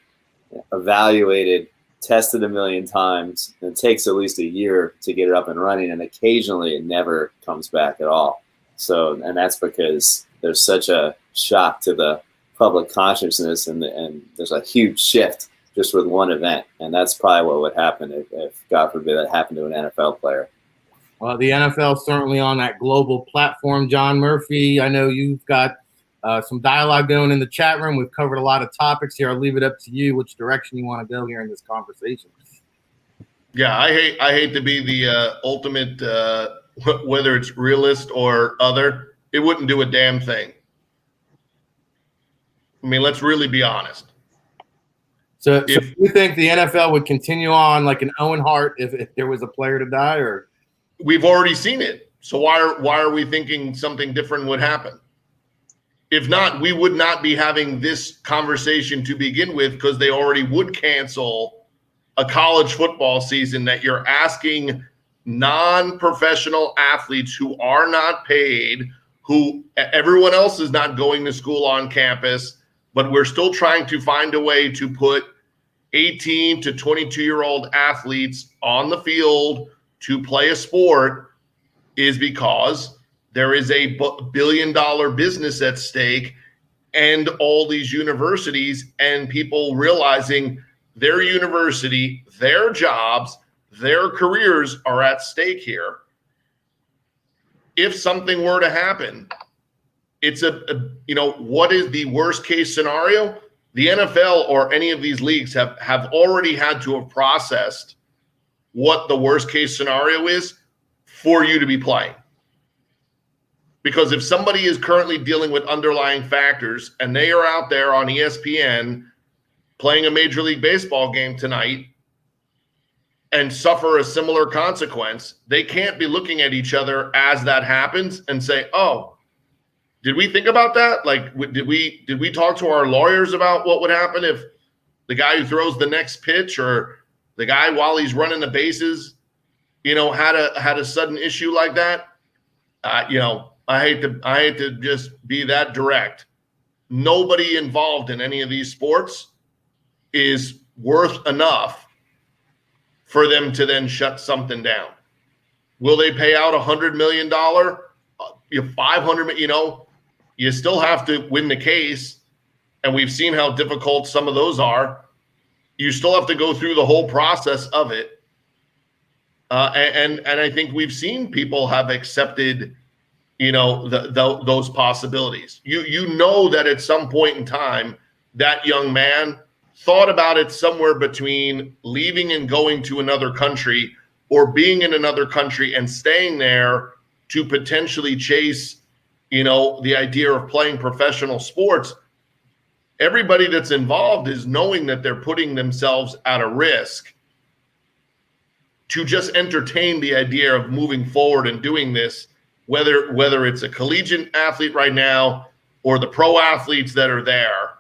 evaluated, tested a million times. And it takes at least a year to get it up and running, and occasionally it never comes back at all. So, and that's because there's such a shock to the public consciousness, and there's a huge shift just with one event, and that's probably what would happen if God forbid that happened to an NFL player. Well, the NFL certainly on that global platform. John Murphy, I know you've got some dialogue going in the chat room. We've covered a lot of topics here. I'll leave it up to you which direction you want to go here in this conversation. Yeah, I hate to be the ultimate, whether it's realist or other, it wouldn't do a damn thing. I mean, let's really be honest. So you think the NFL would continue on like an Owen Hart if there was a player to die, or? We've already seen it. So why are we thinking something different would happen? If not, we would not be having this conversation to begin with, because they already would cancel a college football season that you're asking non-professional athletes who are not paid, who everyone else is not going to school on campus, but we're still trying to find a way to put 18 to 22-year-old athletes on the field to play a sport, is because there is a billion-dollar business at stake, and all these universities and people realizing their university, their jobs, their careers are at stake here. If something were to happen, it's what is the worst case scenario? The NFL or any of these leagues have already had to have processed what the worst case scenario is for you to be playing. Because if somebody is currently dealing with underlying factors and they are out there on ESPN playing a Major League Baseball game tonight, and suffer a similar consequence, they can't be looking at each other as that happens and say, oh, did we think about that? Like, did we talk to our lawyers about what would happen if the guy who throws the next pitch or the guy while he's running the bases, had a sudden issue like that? I hate to just be that direct. Nobody involved in any of these sports is worth enough for them to then shut something down. Will they pay out $100 million? $500 million? You still have to win the case, and we've seen how difficult some of those are. You still have to go through the whole process of it. And I think we've seen people have accepted, those possibilities. You know that at some point in time, that young man thought about it somewhere between leaving and going to another country or being in another country and staying there to potentially chase, the idea of playing professional sports. Everybody that's involved is knowing that they're putting themselves at a risk to just entertain the idea of moving forward and doing this, whether it's a collegiate athlete right now or the pro athletes that are there.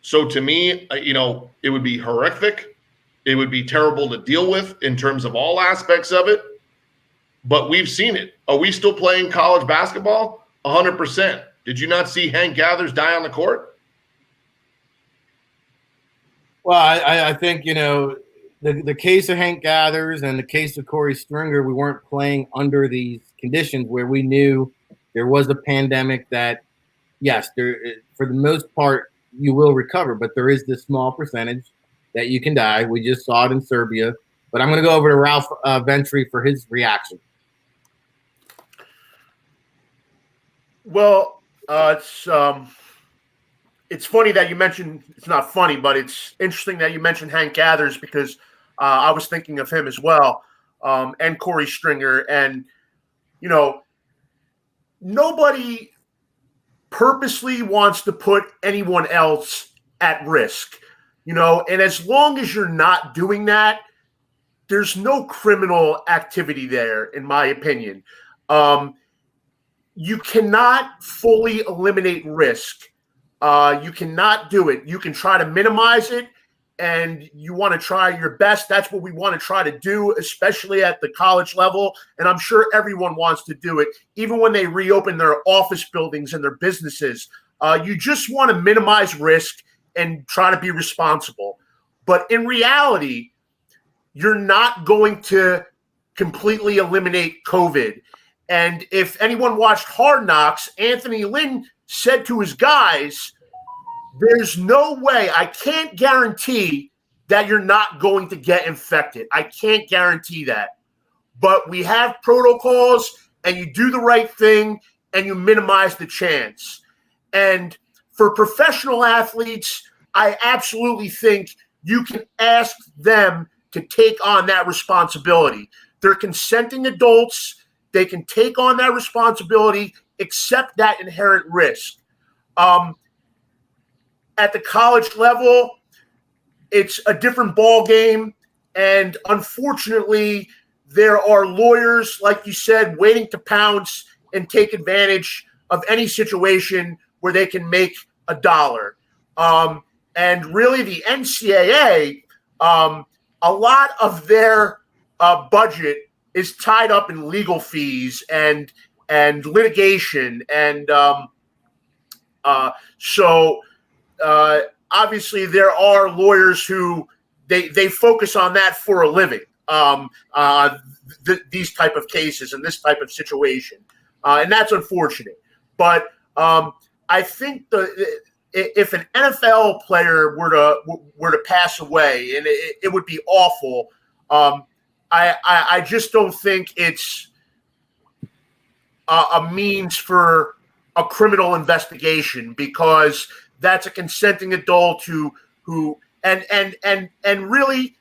So to me, it would be horrific. It would be terrible to deal with in terms of all aspects of it. But we've seen it. Are we still playing college basketball? 100%. Did you not see Hank Gathers die on the court? Well, I think, the case of Hank Gathers and the case of Corey Stringer, we weren't playing under these conditions where we knew there was a pandemic that, yes, for the most part, you will recover, but there is this small percentage that you can die. We just saw it in Serbia. But I'm going to go over to Ralph Ventry for his reaction. Well, it's funny that you mentioned, it's not funny, but it's interesting that you mentioned Hank Gathers because I was thinking of him as well, and Corey Stringer. And, nobody purposely wants to put anyone else at risk, and as long as you're not doing that, there's no criminal activity there, in my opinion. You cannot fully eliminate risk. You cannot do it. You can try to minimize it, and you want to try your best. That's what we want to try to do, especially at the college level. And I'm sure everyone wants to do it, even when they reopen their office buildings and their businesses. You just want to minimize risk and try to be responsible. But in reality, you're not going to completely eliminate COVID. And if anyone watched Hard Knocks, Anthony Lynn said to his guys, there's no way, I can't guarantee that you're not going to get infected. I can't guarantee that. But we have protocols, and you do the right thing, and you minimize the chance. And for professional athletes, I absolutely think you can ask them to take on that responsibility. They're consenting adults. They can take on that responsibility, accept that inherent risk. At the college level, it's a different ball game, and unfortunately, there are lawyers, like you said, waiting to pounce and take advantage of any situation where they can make a dollar. And really, the NCAA, a lot of their budget is tied up in legal fees and litigation, and so obviously there are lawyers who they focus on that for a living. These type of cases and this type of situation, and that's unfortunate. But I think if an NFL player were to pass away, and it would be awful. I just don't think it's a means for a criminal investigation, because that's a consenting adult who and really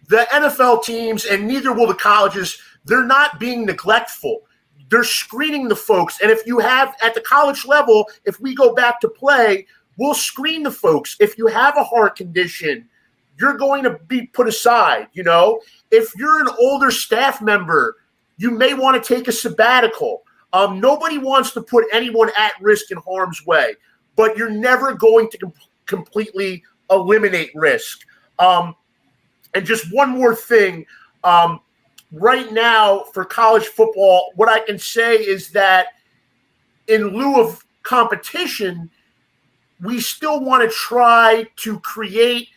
the NFL teams, and neither will the colleges, they're not being neglectful. They're screening the folks. And if you have at the college level, if we go back to play, we'll screen the folks. If you have a heart condition, you're going to be put aside, if you're an older staff member, you may want to take a sabbatical. Nobody wants to put anyone at risk in harm's way, but you're never going to completely eliminate risk. And just one more thing. Right now for college football, what I can say is that in lieu of competition, we still want to try to create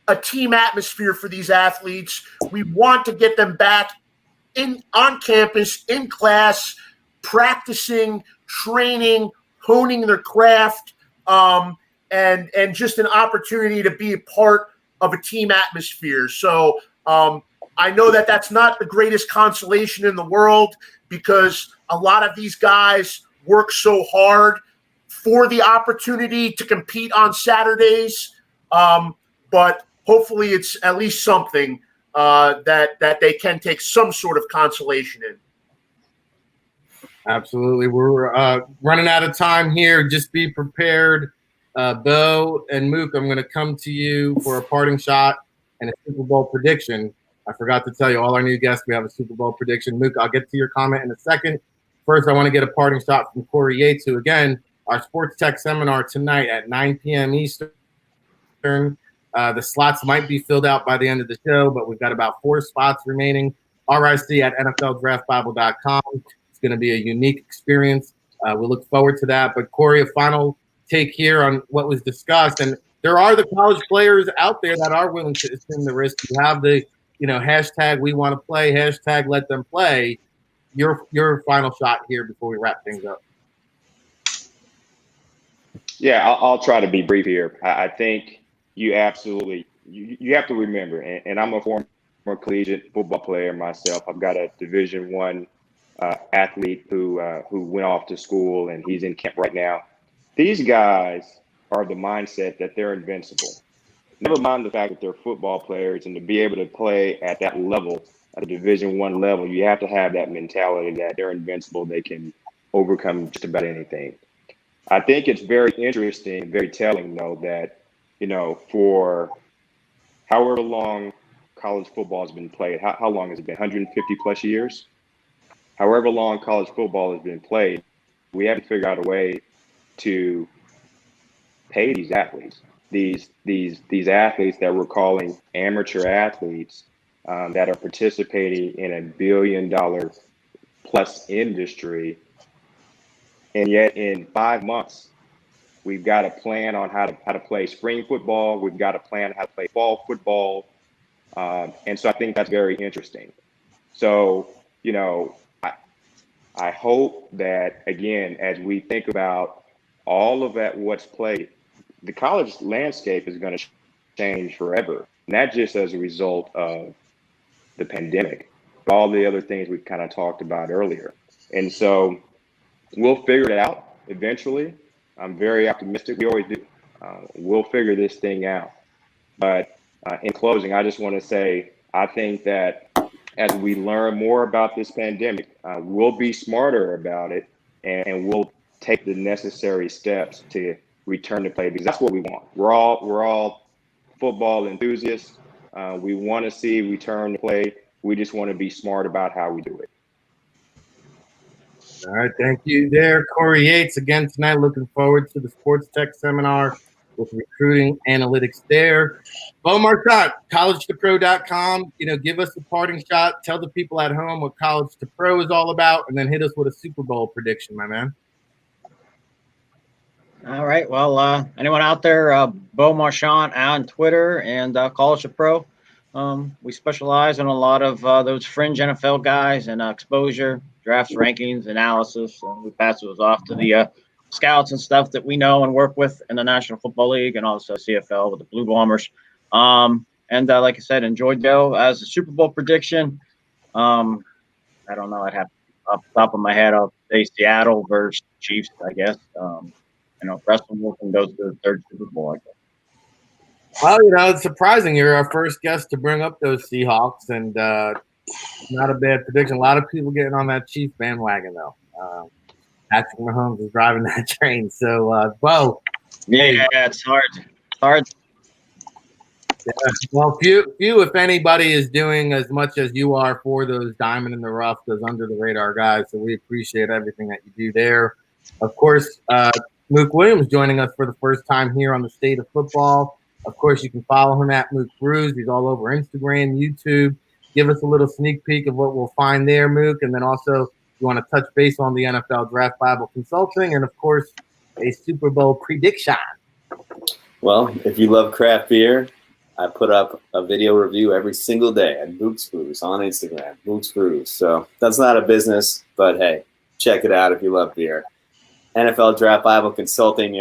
a team atmosphere for these athletes. We want to get them back on campus, in class, practicing, training, honing their craft, and just an opportunity to be a part of a team atmosphere. So I know that that's not the greatest consolation in the world, because a lot of these guys work so hard for the opportunity to compete on Saturdays. But hopefully it's at least something that they can take some sort of consolation in. Absolutely. We're running out of time here. Just be prepared. Bo and Mook, I'm going to come to you for a parting shot and a Super Bowl prediction. I forgot to tell you, all our new guests, we have a Super Bowl prediction. Mook, I'll get to your comment in a second. First, I want to get a parting shot from Corey Yates, who, again, our Sports Tech seminar tonight at 9 p.m. Eastern. The slots might be filled out by the end of the show, but we've got about 4 spots remaining. RIC at NFLDraftBible.com. It's going to be a unique experience. We look forward to that. But, Corey, a final take here on what was discussed. And there are the college players out there that are willing to assume the risk. You have the hashtag we want to play, hashtag let them play. Your final shot here before we wrap things up. Yeah, I'll try to be brief here. I think you absolutely you have to remember, and I'm a former collegiate football player myself. I've got a Division I athlete who went off to school, and he's in camp right now. These guys are the mindset that they're invincible. Never mind the fact that they're football players, and to be able to play at that level, at a Division I level, you have to have that mentality that they're invincible. They can overcome just about anything. I think it's very interesting, very telling, though, that, for however long college football has been played, how long has it been? 150 plus years? However long college football has been played, we haven't figured out a way to pay these athletes. These athletes that we're calling amateur athletes that are participating in $1 billion plus industry. And yet in 5 months, we've got a plan on how to play spring football. We've got a plan on how to play fall football. And so I think that's very interesting. So, I hope that, again, as we think about all of that, what's played, the college landscape is going to change forever, not just as a result of the pandemic, but all the other things we kind of talked about earlier. And so we'll figure it out eventually. I'm very optimistic. We always do. We'll figure this thing out. But in closing, I just want to say, I think that as we learn more about this pandemic, we'll be smarter about it, and we'll take the necessary steps to return to play, because that's what we want. We're all football enthusiasts. We want to see return to play. We just want to be smart about how we do it. All right, thank you there, Corey Yates. Again tonight, looking forward to the Sports Tech seminar with recruiting analytics there. Bo Marcotte, collegetopro.com. Give us a parting shot. Tell the people at home what College to Pro is all about, and then hit us with a Super Bowl prediction, my man. All right. Well, anyone out there, Bo Marchant on Twitter and College to Pro. We specialize in a lot of those fringe NFL guys and exposure, drafts, rankings, analysis. And we pass those off to the scouts and stuff that we know and work with in the National Football League and also CFL with the Blue Bombers. And like I said, enjoyed Joe as a Super Bowl prediction. I don't know. I'd have off the top of my head, I'll say Seattle versus Chiefs, I guess. Russell Wilson goes to the third Super Bowl, I guess. Well, it's surprising. You're our first guest to bring up those Seahawks, and not a bad prediction. A lot of people getting on that Chiefs bandwagon, though. Patrick Mahomes is driving that train. So, Bo. Yeah, it's hard. It's hard. Well, few, if anybody, is doing as much as you are for those diamond in the rough, those under the radar guys. So we appreciate everything that you do there. Of course, Mook Williams joining us for the first time here on the State of Football. Of course, you can follow him at Mook Brews. He's all over Instagram, YouTube. Give us a little sneak peek of what we'll find there, Mook. And then also, you want to touch base on the NFL Draft Bible Consulting, and of course, a Super Bowl prediction. Well, if you love craft beer, I put up a video review every single day at Mook's Brews on Instagram, Mook's Brews. So that's not a business, but hey, check it out if you love beer. NFL Draft Bible Consulting,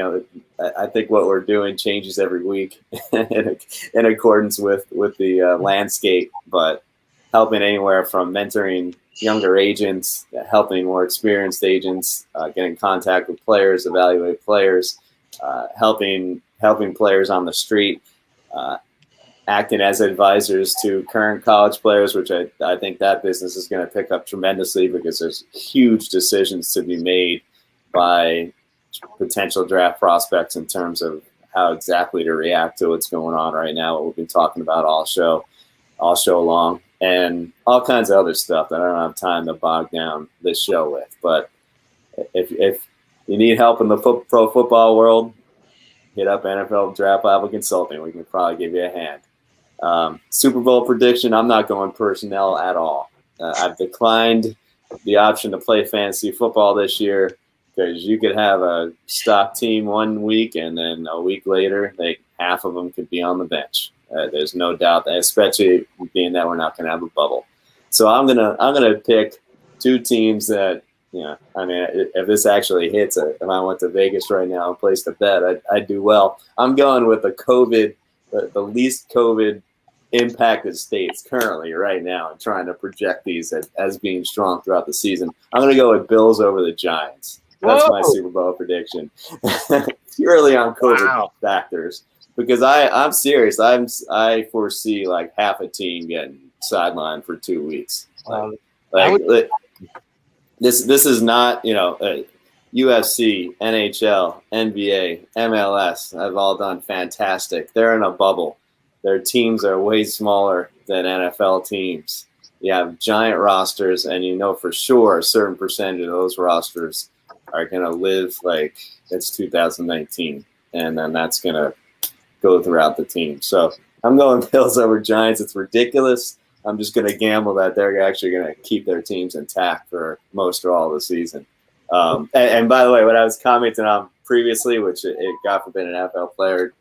I think what we're doing changes every week in accordance with the landscape, but helping anywhere from mentoring younger agents, helping more experienced agents, get in contact with players, evaluate players, helping players on the street, acting as advisors to current college players, which I think that business is going to pick up tremendously because there's huge decisions to be made by potential draft prospects in terms of how exactly to react to what's going on right now, what we've been talking about all show long, and all kinds of other stuff that I don't have time to bog down this show with. But if you need help in the pro football world, hit up NFL Draft Bible Consulting. We can probably give you a hand. Super Bowl prediction, I'm not going personnel at all. I've declined the option to play fantasy football this year because you could have a stock team 1 week and then a week later, half of them could be on the bench. There's no doubt that, especially being that we're not going to have a bubble. So I'm gonna pick 2 teams that, if this actually hits, if I went to Vegas right now and placed a bet, I'd do well. I'm going with the least COVID impacted states currently right now and trying to project these as being strong throughout the season. I'm going to go with Bills over the Giants. That's my Super Bowl prediction. Purely on COVID factors. Because I'm serious. I foresee like half a team getting sidelined for 2 weeks. This is not, UFC, NHL, NBA, MLS have all done fantastic. They're in a bubble. Their teams are way smaller than NFL teams. You have giant rosters, and for sure a certain percentage of those rosters are going to live like it's 2019, and then that's going to go throughout the team. So I'm going Bills over Giants. It's ridiculous. I'm just going to gamble that they're actually going to keep their teams intact for most or all of the season. And by the way, what I was commenting on previously, which God forbid an NFL player,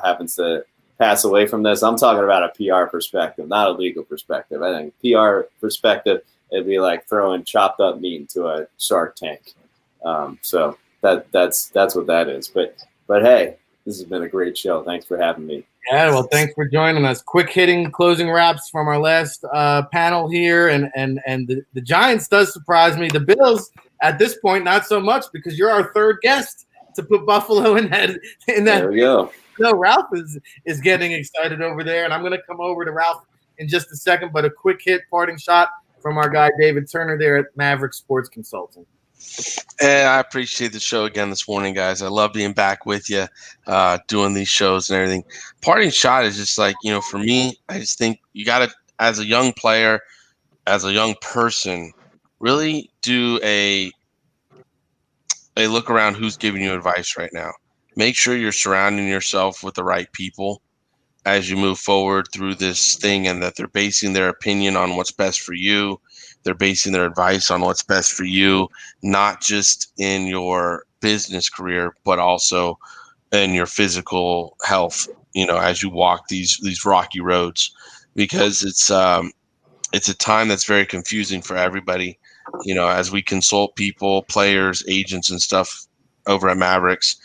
happens to pass away from this, I'm talking about a PR perspective, not a legal perspective. I think PR perspective, it'd be like throwing chopped up meat into a Shark Tank. So that's what that is. But hey, this has been a great show. Thanks for having me. Yeah, well, thanks for joining us. Quick hitting closing wraps from our last panel here, and the Giants does surprise me. The Bills at this point not so much because you're our third guest to put Buffalo in that. There we go. No, Ralph is getting excited over there, and I'm going to come over to Ralph in just a second. But a quick hit parting shot from our guy David Turner there at Maverick Sports Consulting. I appreciate the show again this morning, guys. I love being back with you, doing these shows and everything. Parting shot is just like, for me, I just think you got to, as a young player, as a young person, really do a look around who's giving you advice right now. Make sure you're surrounding yourself with the right people as you move forward through this thing, and that they're basing their opinion on what's best for you. They're basing their advice on what's best for you, not just in your business career, but also in your physical health, as you walk these rocky roads, because it's a time that's very confusing for everybody. As we consult people, players, agents and stuff over at Mavericks,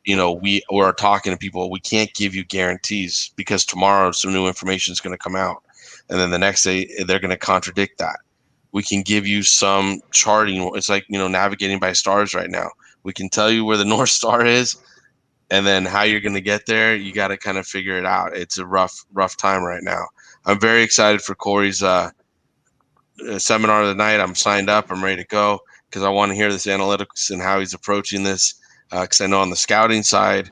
we are talking to people. We can't give you guarantees because tomorrow some new information is going to come out. And then the next day they're going to contradict that. We can give you some charting. It's like, navigating by stars right now. We can tell you where the North Star is, and then how you're going to get there. You got to kind of figure it out. It's a rough time right now. I'm very excited for Corey's seminar of the night. I'm signed up. I'm ready to go because I want to hear this analytics and how he's approaching this. Because I know on the scouting side,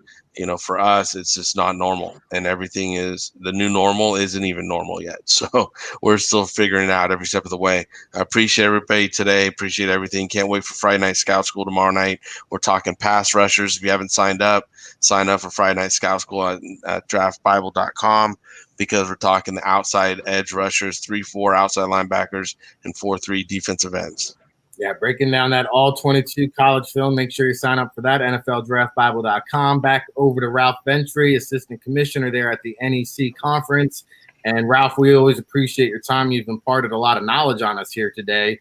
for us, it's just not normal, and everything is the new normal isn't even normal yet. So we're still figuring it out every step of the way. I appreciate everybody today. Appreciate everything. Can't wait for Friday Night Scout School tomorrow night. We're talking pass rushers. If you haven't signed up, sign up for Friday Night Scout School at draftbible.com, because we're talking the outside edge rushers, 3-4 outside linebackers, and 4-3 defensive ends. Yeah, breaking down that all 22 college film. Make sure you sign up for that, NFLDraftBible.com. Back over to Ralph Ventry, Assistant Commissioner there at the NEC Conference. And Ralph, we always appreciate your time. You've imparted a lot of knowledge on us here today.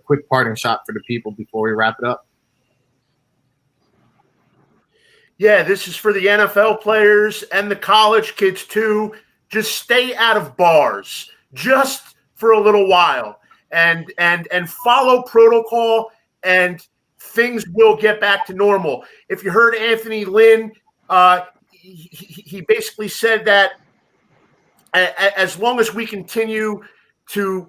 Quick parting shot for the people before we wrap it up. Yeah, this is for the NFL players and the college kids too. Just stay out of bars just for a little while. And follow protocol, and things will get back to normal. If you heard Anthony Lynn, he basically said that as long as we continue to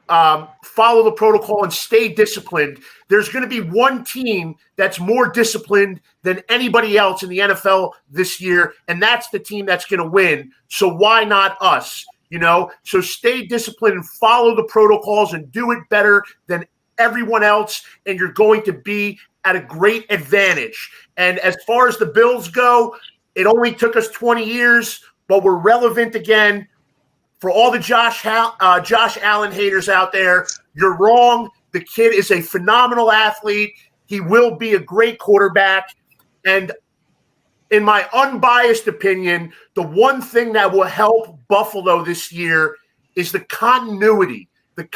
follow the protocol and stay disciplined, there's going to be one team that's more disciplined than anybody else in the NFL this year, and that's the team that's going to win. So why not us? So stay disciplined and follow the protocols and do it better than everyone else, and you're going to be at a great advantage. And as far as the Bills go, it only took us 20 years, but we're relevant again. For all the Josh Allen haters out there, you're wrong. The kid is a phenomenal athlete. He will be a great quarterback. And in my unbiased opinion, the one thing that will help Buffalo this year is the continuity. They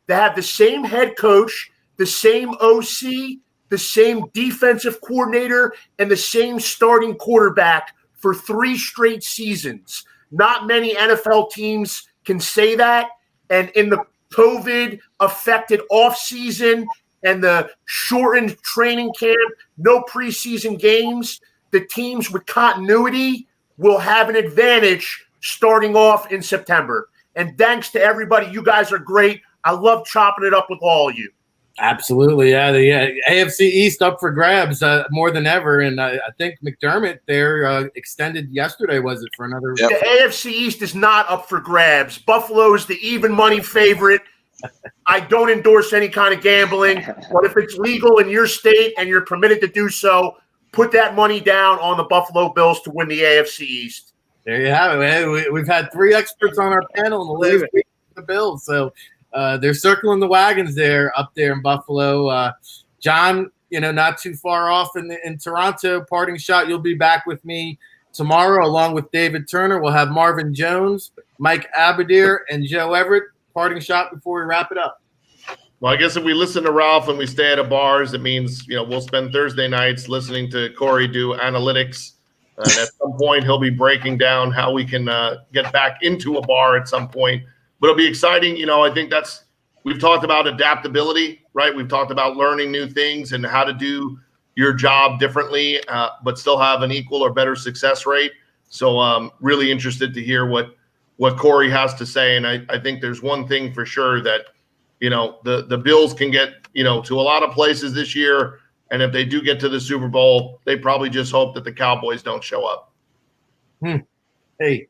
have the same head coach, the same OC, the same defensive coordinator, and the same starting quarterback for 3 straight seasons. Not many NFL teams can say that. And in the COVID-affected offseason and the shortened training camp, no preseason games, the teams with continuity will have an advantage starting off in September. And thanks to everybody. You guys are great. I love chopping it up with all of you. Absolutely. Yeah. The AFC East up for grabs more than ever. And I think McDermott there extended yesterday, was it, for another? Yep. The AFC East is not up for grabs. Buffalo is the even money favorite. I don't endorse any kind of gambling, but if it's legal in your state and you're permitted to do so, put that money down on the Buffalo Bills to win the AFC East. There you have it. We've had 3 experts on our panel in the last week for the Bills. So they're circling the wagons there up there in Buffalo. John, not too far off in Toronto. Parting shot, you'll be back with me tomorrow along with David Turner. We'll have Marvin Jones, Mike Abadir, and Joe Everett. Parting shot before we wrap it up. Well, I guess if we listen to Ralph and we stay at bars, it means, we'll spend Thursday nights listening to Corey do analytics. And at some point, he'll be breaking down how we can get back into a bar at some point. But it'll be exciting. I think we've talked about adaptability, right? We've talked about learning new things and how to do your job differently, but still have an equal or better success rate. So I'm really interested to hear what Corey has to say. And I think there's one thing for sure that, the Bills can get, to a lot of places this year. And if they do get to the Super Bowl, they probably just hope that the Cowboys don't show up. Hey,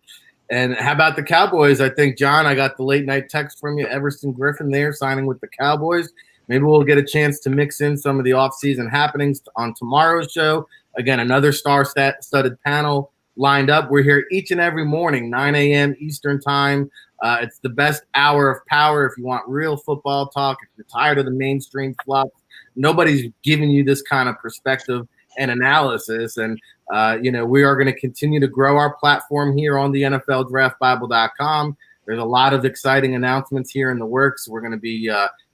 and how about the Cowboys? I think, John, I got the late night text from you, Everson Griffin there signing with the Cowboys. Maybe we'll get a chance to mix in some of the offseason happenings on tomorrow's show. Again, another star-studded panel lined up. We're here each and every morning, 9 a.m. Eastern time. It's the best hour of power if you want real football talk. If you're tired of the mainstream fluff, nobody's giving you this kind of perspective and analysis. And, we are going to continue to grow our platform here on the NFLDraftBible.com. There's a lot of exciting announcements here in the works. We're going to be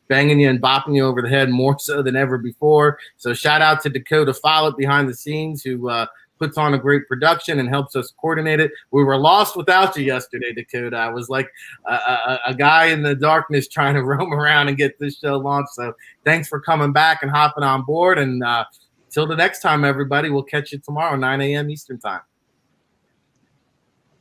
banging you and bopping you over the head more so than ever before. So shout out to Dakota Follett behind the scenes who puts on a great production and helps us coordinate it. We were lost without you yesterday, Dakota. I was like a guy in the darkness trying to roam around and get this show launched. So thanks for coming back and hopping on board. And till the next time, everybody, we'll catch you tomorrow, 9 a.m. Eastern time.